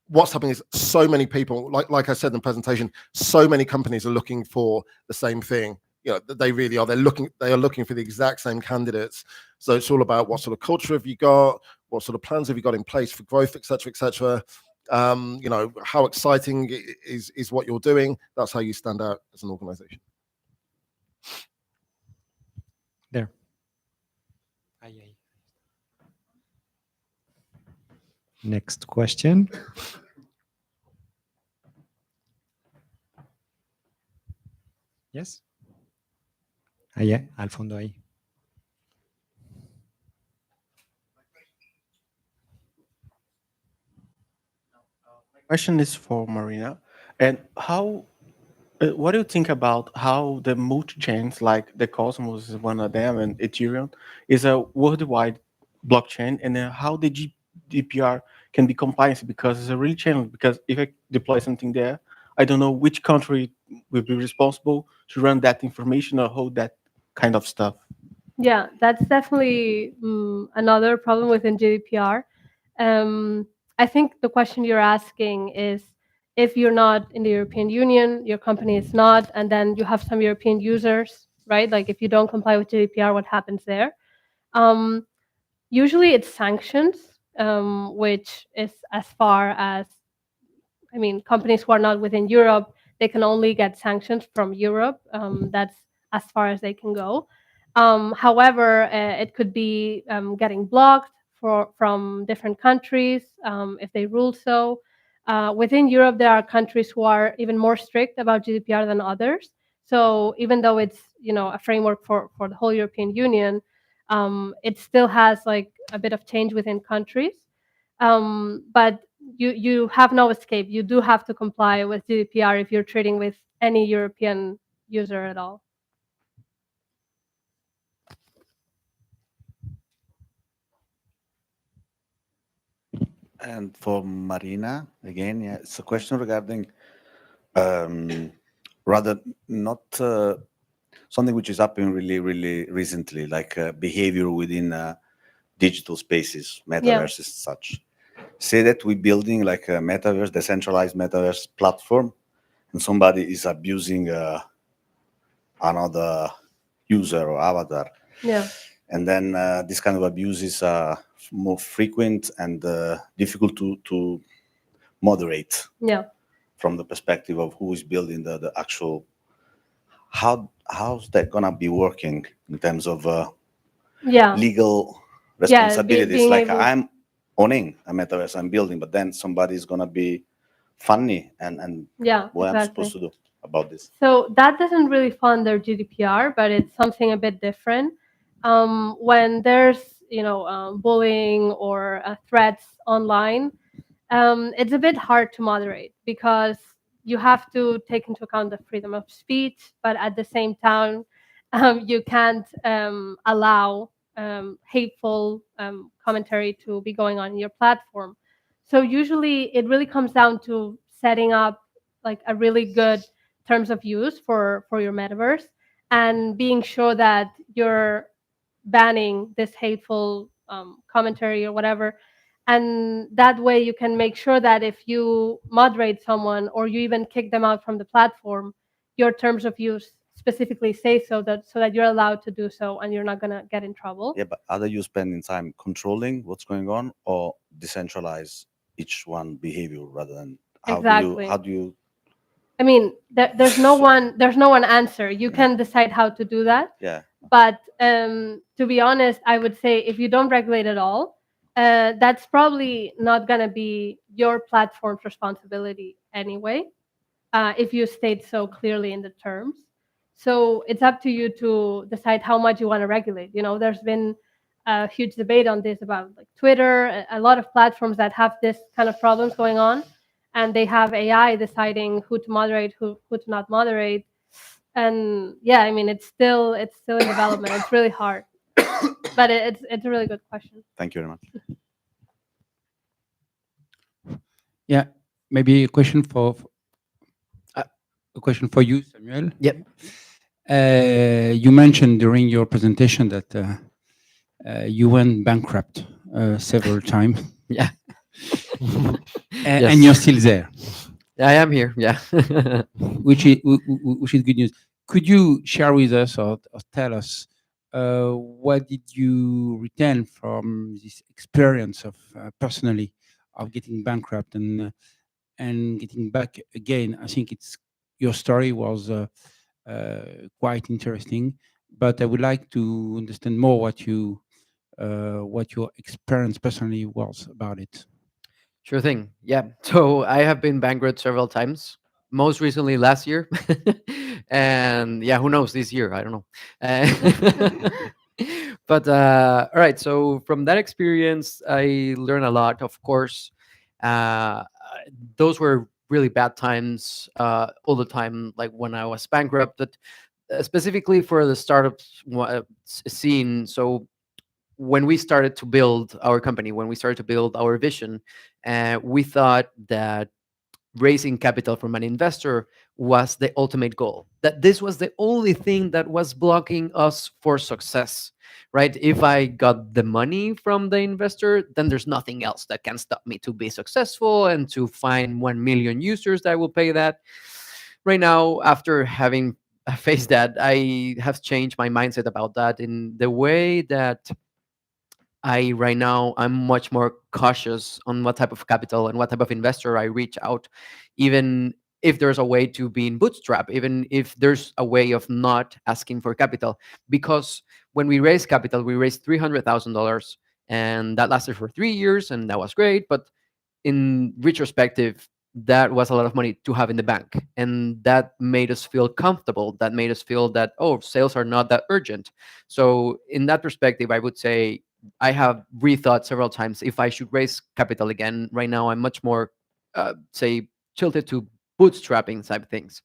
What's happening is so many people, like I said in the presentation, so many companies are looking for the same thing. You know, they really are. They are looking for the exact same candidates. So it's all about what sort of culture have you got, what sort of plans have you got in place for growth, etc. You know, how exciting is what you're doing. That's how you stand out as an organization. There. Next question. Yes. Yeah, al fondo ahí. Question is for Marina. And what do you think about how the multi-chains, like the Cosmos is one of them, and Ethereum, is a worldwide blockchain, and then how the GDPR can be compliant, because it's a real challenge. Because if I deploy something there, I don't know which country will be responsible to run that information or hold that kind of stuff. Yeah, that's definitely another problem within GDPR. I think the question you're asking is, if you're not in the European Union, your company is not, and then you have some European users, right? Like if you don't comply with GDPR, what happens there? Usually it's sanctions, which is as far as, I mean, companies who are not within Europe, they can only get sanctions from Europe. That's as far as they can go. However, it could be getting blocked from different countries if they rule so. Within Europe, there are countries who are even more strict about GDPR than others. So even though it's, you know, a framework for the whole European Union, it still has like a bit of change within countries. But you have no escape. You do have to comply with GDPR if you're trading with any European user at all. And for Marina, again, yeah, it's a question regarding rather not something which is happening really recently, like behavior within digital spaces, metaverses, such. Say that we're building like a metaverse, decentralized metaverse platform, and somebody is abusing another user or avatar. Yeah. And then this kind of abuses are more frequent and difficult to moderate. Yeah. From the perspective of who is building the actual, how's that gonna be working in terms of legal responsibilities? Like I'm owning a metaverse I'm building, but then somebody's gonna be funny and what I'm supposed to do about this. So that doesn't really fall under GDPR, but it's something a bit different. When there's, you know, bullying or threats online, it's a bit hard to moderate, because you have to take into account the freedom of speech, but at the same time, you can't allow hateful commentary to be going on in your platform. So usually it really comes down to setting up like a really good terms of use for your metaverse. and being sure that you're banning this hateful commentary or whatever. And that way you can make sure that if you moderate someone or you even kick them out from the platform, your terms of use specifically say so that you're allowed to do so and you're not going to get in trouble. Yeah, but are you spending time controlling what's going on or decentralize each one behavior rather than Exactly. how do you I mean, there's no one answer. You can decide how to do that. yeah. But to be honest, I would say if you don't regulate at all, that's probably not going to be your platform's responsibility anyway, if you state so clearly in the terms. So it's up to you to decide how much you want to regulate. There's been a huge debate on this about like Twitter, a lot of platforms that have this kind of problems going on, and they have AI deciding who to moderate, who to not moderate. And yeah, I mean, it's still in development. It's really hard, but it's a really good question. Thank you very much. Yeah, maybe a question for you, Samuel. Yep. You mentioned during your presentation that you went bankrupt several times. Yeah. And you're still there. I am here. Yeah. which is good news. Could you share with us or tell us what did you retain from this experience of personally of getting bankrupt and getting back again? I think your story was quite interesting, but I would like to understand more what your experience personally was about it. Sure thing. Yeah. So I have been bankrupt several times. Most recently last year, and yeah, who knows this year? I don't know. But all right. So from that experience, I learned a lot. Of course, those were really bad times all the time. Like when I was bankrupted, specifically for the startup scene. So when we started to build our company, when we started to build our vision, we thought that raising capital from an investor was the ultimate goal, that this was the only thing that was blocking us for success, right? If I got the money from the investor, then there's nothing else that can stop me to be successful and to find 1 million users that will pay that. Right now, after having faced that, I have changed my mindset about that in the way that right now I'm much more cautious on what type of capital and what type of investor I reach out, even if there's a way to be in bootstrap, even if there's a way of not asking for capital. Because when we raised capital, we raised $300,000, and that lasted for 3 years, and that was great. But in retrospective, that was a lot of money to have in the bank, and that made us feel comfortable. That made us feel that, oh, sales are not that urgent. So in that perspective, I would say I have rethought several times if I should raise capital again. Right now, I'm much more, say, tilted to bootstrapping type things.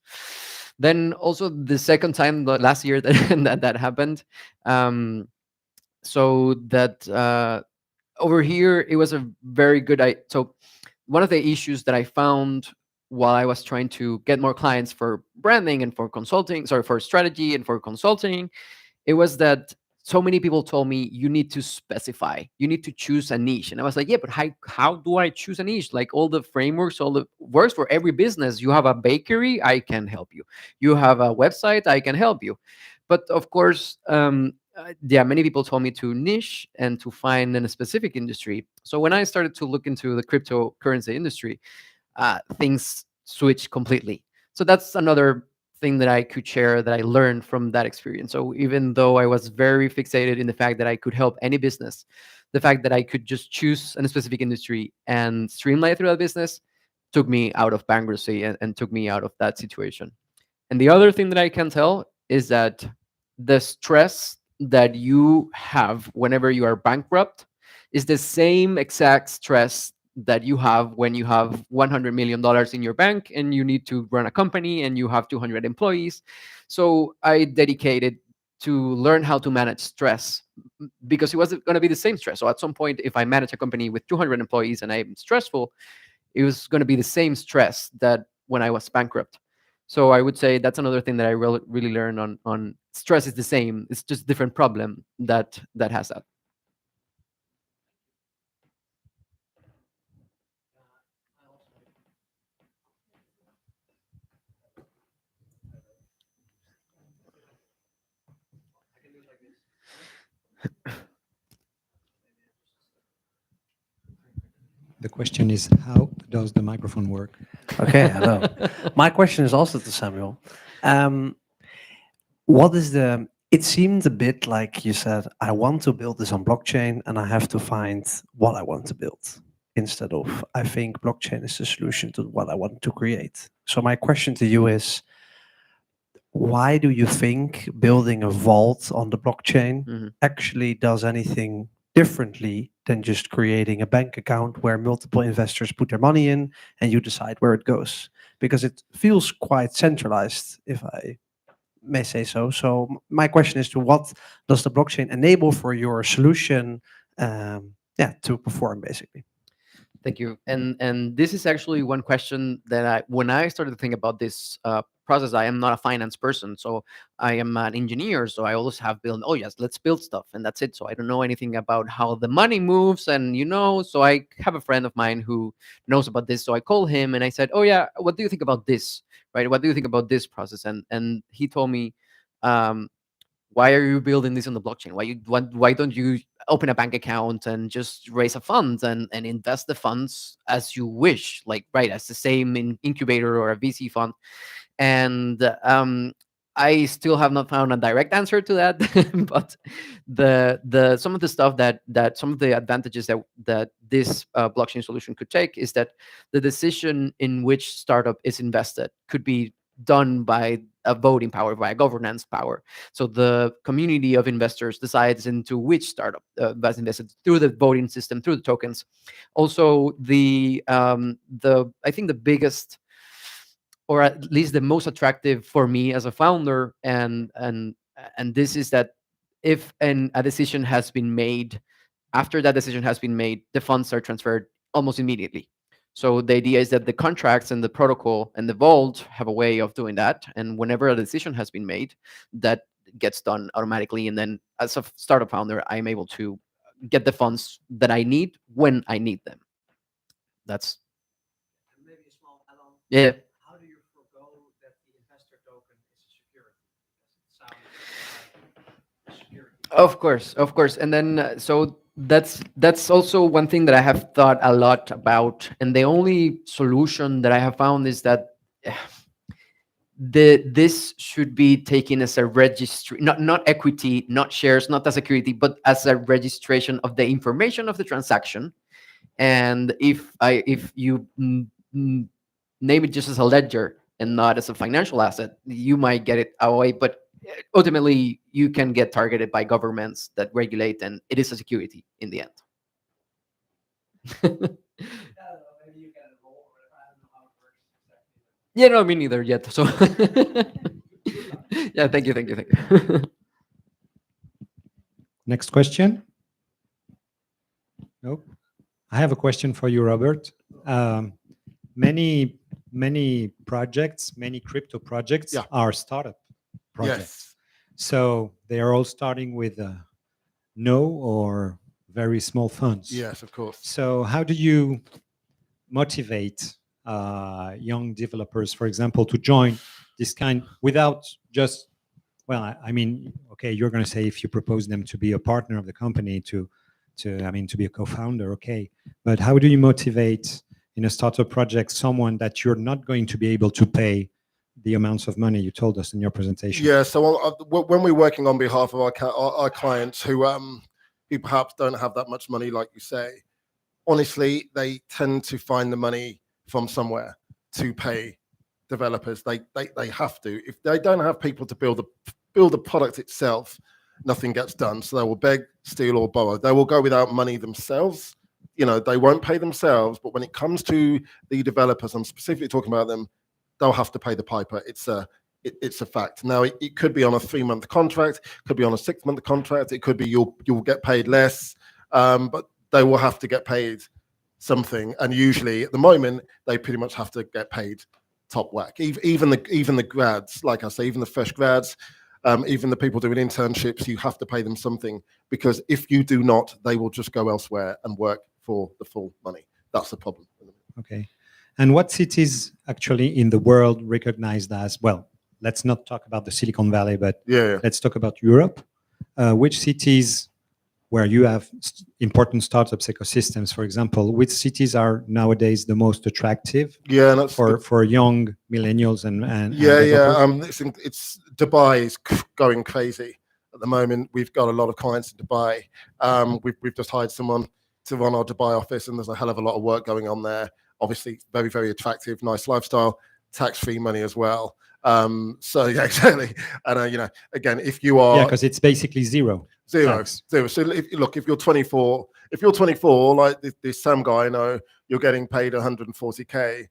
Then also the second time last year that happened, so that over here it was a very good. So one of the issues that I found while I was trying to get more clients for branding and for consulting, for strategy and for consulting, it was that so many people told me you need to specify, you need to choose a niche. And I was like, yeah, but how do I choose a niche? Like all the frameworks, all the works for every business. You have a bakery, I can help you. You have a website, I can help you. But of course, yeah, many people told me to niche and to find in a specific industry. So when I started to look into the cryptocurrency industry, things switched completely. So that's another thing that I could share that I learned from that experience. So even though I was very fixated in the fact that I could help any business, the fact that I could just choose a specific industry and streamline through that business took me out of bankruptcy and took me out of that situation. And the other thing that I can tell is that the stress that you have whenever you are bankrupt is the same exact stress that you have when you have $100 million in your bank and you need to run a company and you have 200 employees. So I dedicated to learn how to manage stress because it wasn't going to be the same stress. So at some point, if I manage a company with 200 employees and I'm stressful, it was going to be the same stress that when I was bankrupt. So I would say that's another thing that I really learned on stress is the same. It's just different problem that has that. The question is, how does the microphone work? Okay, hello. My question is also to Samuel. What is the? It seemed a bit like you said, I want to build this on blockchain and I have to find what I want to build instead of, I think blockchain is the solution to what I want to create. So my question to you is, why do you think building a vault on the blockchain actually does anything differently than just creating a bank account where multiple investors put their money in and you decide where it goes? Because it feels quite centralized, if I may say so. So my question is, to what does the blockchain enable for your solution to perform, basically? Thank you. And this is actually one question that when I started to think about this process, I am not a finance person, so I am an engineer. So I always have built, oh yes, let's build stuff, and that's it. So I don't know anything about how the money moves, and so I have a friend of mine who knows about this. So I called him and I said, oh yeah, what do you think about this? Right? What do you think about this process? And he told me, why are you building this on the blockchain? Why don't you open a bank account and just raise a fund and invest the funds as you wish, as the same in incubator or a VC fund? And I still have not found a direct answer to that, but the some of the stuff that some of the advantages that this blockchain solution could take is that the decision in which startup is invested could be done by a voting power, by a governance power. So the community of investors decides into which startup was invested through the voting system, through the tokens. Also, I think the biggest, or at least the most attractive for me as a founder, and this is that if a decision has been made, after that decision has been made, the funds are transferred almost immediately. So the idea is that the contracts and the protocol and the vault have a way of doing that. And whenever a decision has been made, that gets done automatically. And then as a startup founder, I'm able to get the funds that I need when I need them. That's maybe a small add-on. Yeah. How do you forego that the investor token is a security? Because it sounds like security. Of course. And then so that's also one thing that I have thought a lot about. And the only solution that I have found is that this should be taken as a registry, not equity, not shares, not a security, but as a registration of the information of the transaction. And if you name it just as a ledger and not as a financial asset, you might get it away. But ultimately, you can get targeted by governments that regulate, and it is a security in the end. Yeah, no, me neither yet. So, yeah, thank you. Next question. Nope. I have a question for you, Robert. Many projects, many crypto projects are startup projects. Yes. So they are all starting with no or very small funds. Yes, of course. So how do you motivate young developers, for example, to join this kind without just, well, I mean, okay, you're going to say if you propose them to be a partner of the company, to be a co-founder, okay. But how do you motivate in a startup project someone that you're not going to be able to pay the amounts of money you told us in your presentation? Yeah, so when we're working on behalf of our clients who perhaps don't have that much money, like you say, honestly, they tend to find the money from somewhere to pay developers. They have to. If they don't have people to build the product itself, nothing gets done. So they will beg, steal, or borrow. They will go without money themselves. They won't pay themselves. But when it comes to the developers, I'm specifically talking about them, they'll have to pay the piper. It's a fact. Now, it could be on a 3-month contract, could be on a 6-month contract. It could be you'll get paid less, but they will have to get paid something. And usually, at the moment, they pretty much have to get paid top whack. Even the grads, like I say, even the fresh grads, even the people doing internships, you have to pay them something, because if you do not, they will just go elsewhere and work for the full money. That's the problem. Okay. And what cities actually in the world recognized as, well, let's not talk about the Silicon Valley, but let's talk about Europe. Which cities where you have important startups ecosystems, for example, which cities are nowadays the most attractive for young millennials and developers? It's Dubai is going crazy at the moment. We've got a lot of clients in Dubai. We've just hired someone to run our Dubai office, and there's a hell of a lot of work going on there. Obviously, very, very attractive, nice lifestyle, tax-free money as well. So yeah, exactly. And again, if you are, because it's basically zero. So if you're 24, like this Sam guy, I know you're getting paid 140K,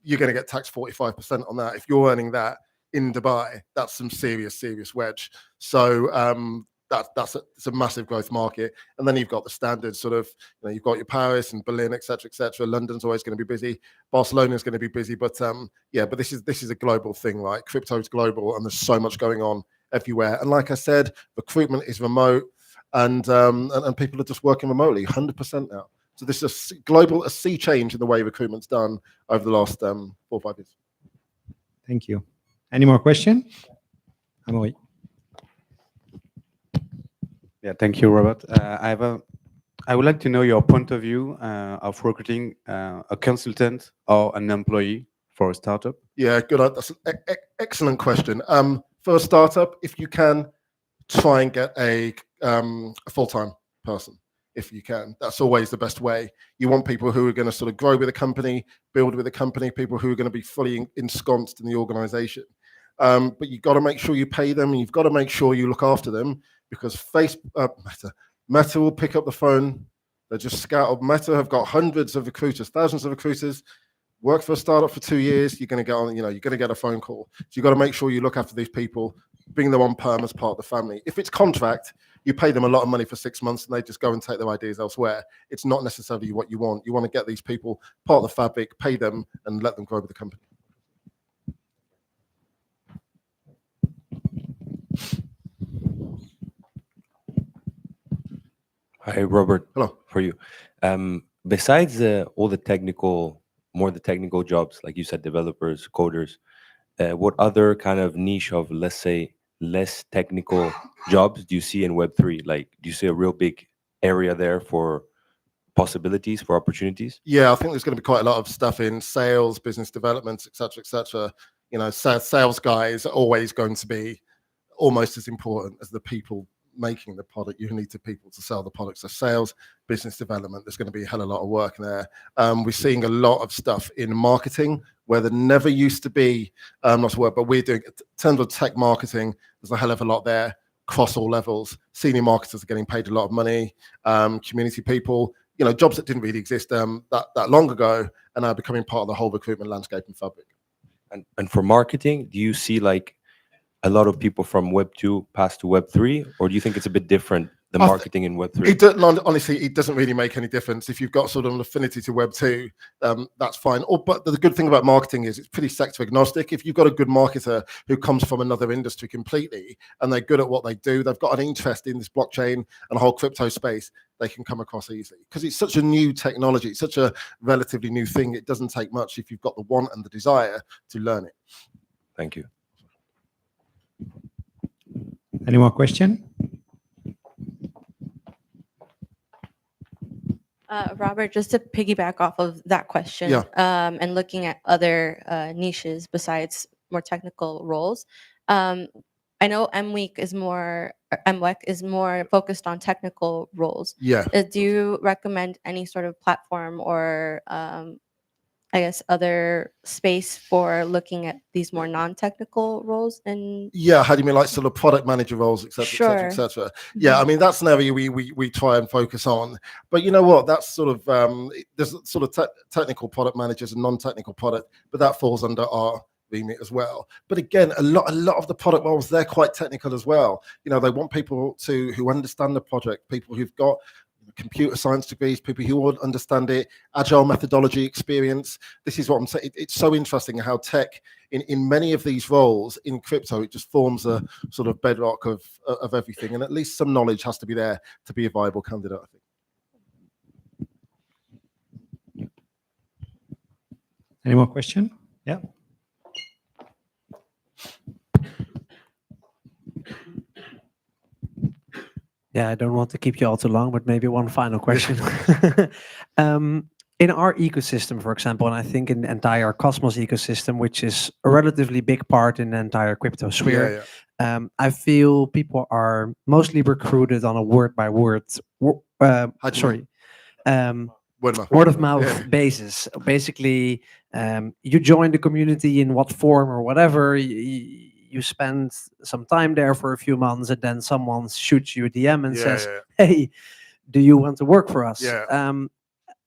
you're going to get taxed 45% on that. If you're earning that in Dubai, that's some serious wedge. So it's a massive growth market. And then you've got the standard sort of, you've got your Paris and Berlin, etc. London's always going to be busy. Barcelona's going to be busy. But but this is a global thing, right? Crypto is global, and there's so much going on everywhere. And like I said, recruitment is remote, and people are just working remotely 100% now. So this is a sea change in the way recruitment's done over the last 4 or 5 years. Thank you. Any more questions? Amaury. Yeah, thank you, Robert. I would like to know your point of view of recruiting a consultant or an employee for a startup. Yeah, good. That's an excellent question. For a startup, if you can, try and get a full-time person. If you can, that's always the best way. You want people who are going to sort of grow with the company, build with the company, people who are going to be fully ensconced in the organization. But you've got to make sure you pay them, and you've got to make sure you look after them, because Meta will pick up the phone. They're just scattered. Meta have got hundreds of recruiters, thousands of recruiters. Work for a startup for 2 years, you're going to get on. You're going to get a phone call. So you've got to make sure you look after these people, bring them on perm as part of the family. If it's contract, you pay them a lot of money for 6 months, and they just go and take their ideas elsewhere. It's not necessarily what you want. You want to get these people part of the fabric, pay them, and let them grow with the company. Hi, Robert. Hello. For you. Besides all the technical jobs, like you said, developers, coders, what other kind of niche of, let's say, less technical jobs do you see in Web3? Like, do you see a real big area there for possibilities, for opportunities? Yeah, I think there's going to be quite a lot of stuff in sales, business development, etc. Sales guys are always going to be almost as important as the people making the product. You need the people to sell the products. So sales, business development, there's going to be a hell of a lot of work there. We're seeing a lot of stuff in marketing where there never used to be lots of work, but we're doing, in terms of tech marketing, there's a hell of a lot there across all levels. Senior marketers are getting paid a lot of money, community people, jobs that didn't really exist that long ago are now becoming part of the whole recruitment landscape and fabric. And for marketing, do you see like a lot of people from Web 2 pass to Web 3, or do you think it's a bit different, the marketing in Web 3? Honestly, it doesn't really make any difference. If you've got sort of an affinity to Web 2, that's fine. But the good thing about marketing is it's pretty sector agnostic. If you've got a good marketer who comes from another industry completely, and they're good at what they do, they've got an interest in this blockchain and the whole crypto space, they can come across easily. Because it's such a new technology, it's such a relatively new thing, it doesn't take much if you've got the want and the desire to learn it. Thank you. Any more question? Robert, just to piggyback off of that question, and looking at other niches besides more technical roles, I know MWeek is more focused on technical roles. Yeah. Do you recommend any sort of platform or I guess other space for looking at these more non-technical roles? And how do you mean, like sort of product manager roles, etc. Yeah, I mean that's an area we try and focus on. But you know what? That's sort of there's sort of technical product managers and non-technical product, but that falls under our remit as well. But again, a lot of the product roles, they're quite technical as well. They want people who understand the project, people who've got computer science degrees, people who would understand it, agile methodology experience. This is what I'm saying. It's so interesting how tech, in many of these roles in crypto, it just forms a sort of bedrock of everything. And at least some knowledge has to be there to be a viable candidate, I think. Any more question? Yeah. Yeah, I don't want to keep you all too long, but maybe one final question. In our ecosystem, for example, and I think in the entire Cosmos ecosystem, which is a relatively big part in the entire crypto sphere, I feel people are mostly recruited on a word by word, word of mouth basis. Basically, you join the community in what form or whatever. You spend some time there for a few months, and then someone shoots you a DM and says, "Hey, do you want to work for us?"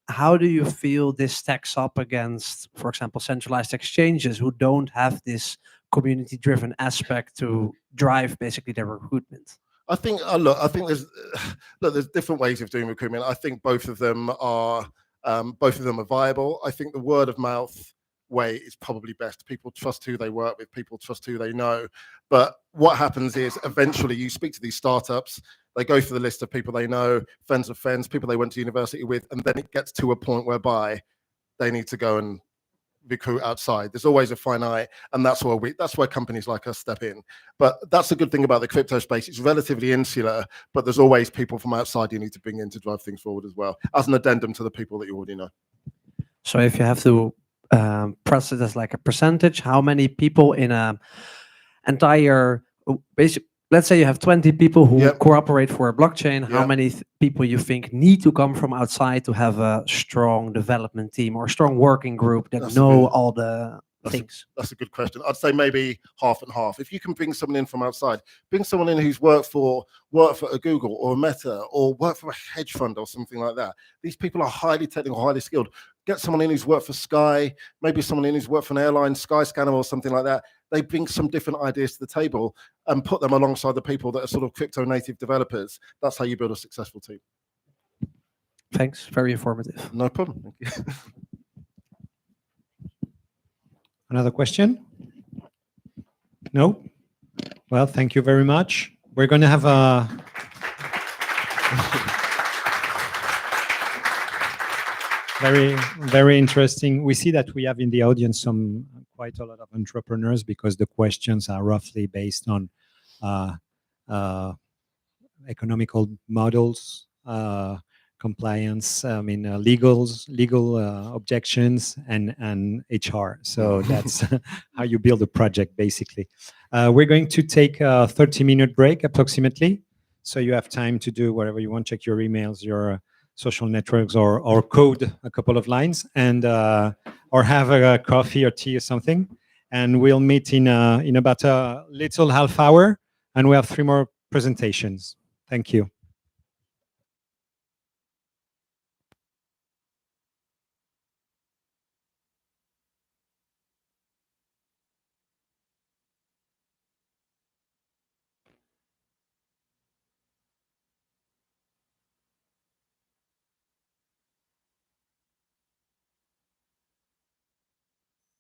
How do you feel this stacks up against, for example, centralized exchanges who don't have this community-driven aspect to drive basically their recruitment? I think I think there's different ways of doing recruitment. I think both of them are viable. I think the word of mouth way is probably best. People trust who they work with, people trust who they know. But what happens is eventually you speak to these startups, they go through the list of people they know, friends of friends, people they went to university with, and then it gets to a point whereby they need to go and recruit outside. There's always a finite, and that's where companies like us step in. But that's the good thing about the crypto space. It's relatively insular, but there's always people from outside you need to bring in to drive things forward as well, as an addendum to the people that you already know. So if you have to press it as like a percentage, how many people in a entire let's say you have 20 people who cooperate for a blockchain, how many people you think need to come from outside to have a strong development team or a strong working group that know all the things? That's a good question. I'd say maybe half and half. If you can bring someone in from outside, bring someone in who's worked for a Google or a Meta or worked for a hedge fund or something like that. These people are highly technical, highly skilled. Get someone in who's worked for Sky, maybe someone in who's worked for an airline, Skyscanner or something like that. They bring some different ideas to the table and put them alongside the people that are sort of crypto native developers. That's how you build a successful team. Thanks. Very informative. No problem. Thank you. Another question? No? Well, thank you very much. We're going to have a... very, very interesting. We see that we have in the audience quite a lot of entrepreneurs because the questions are roughly based on economical models, compliance, legal objections, and HR. So that's how you build a project, basically. We're going to take a 30-minute break, approximately. So you have time to do whatever you want, check your emails, your social networks, or code a couple of lines, and or have a coffee or tea or something. And we'll meet in about a little half hour, and we have 3 more presentations. Thank you.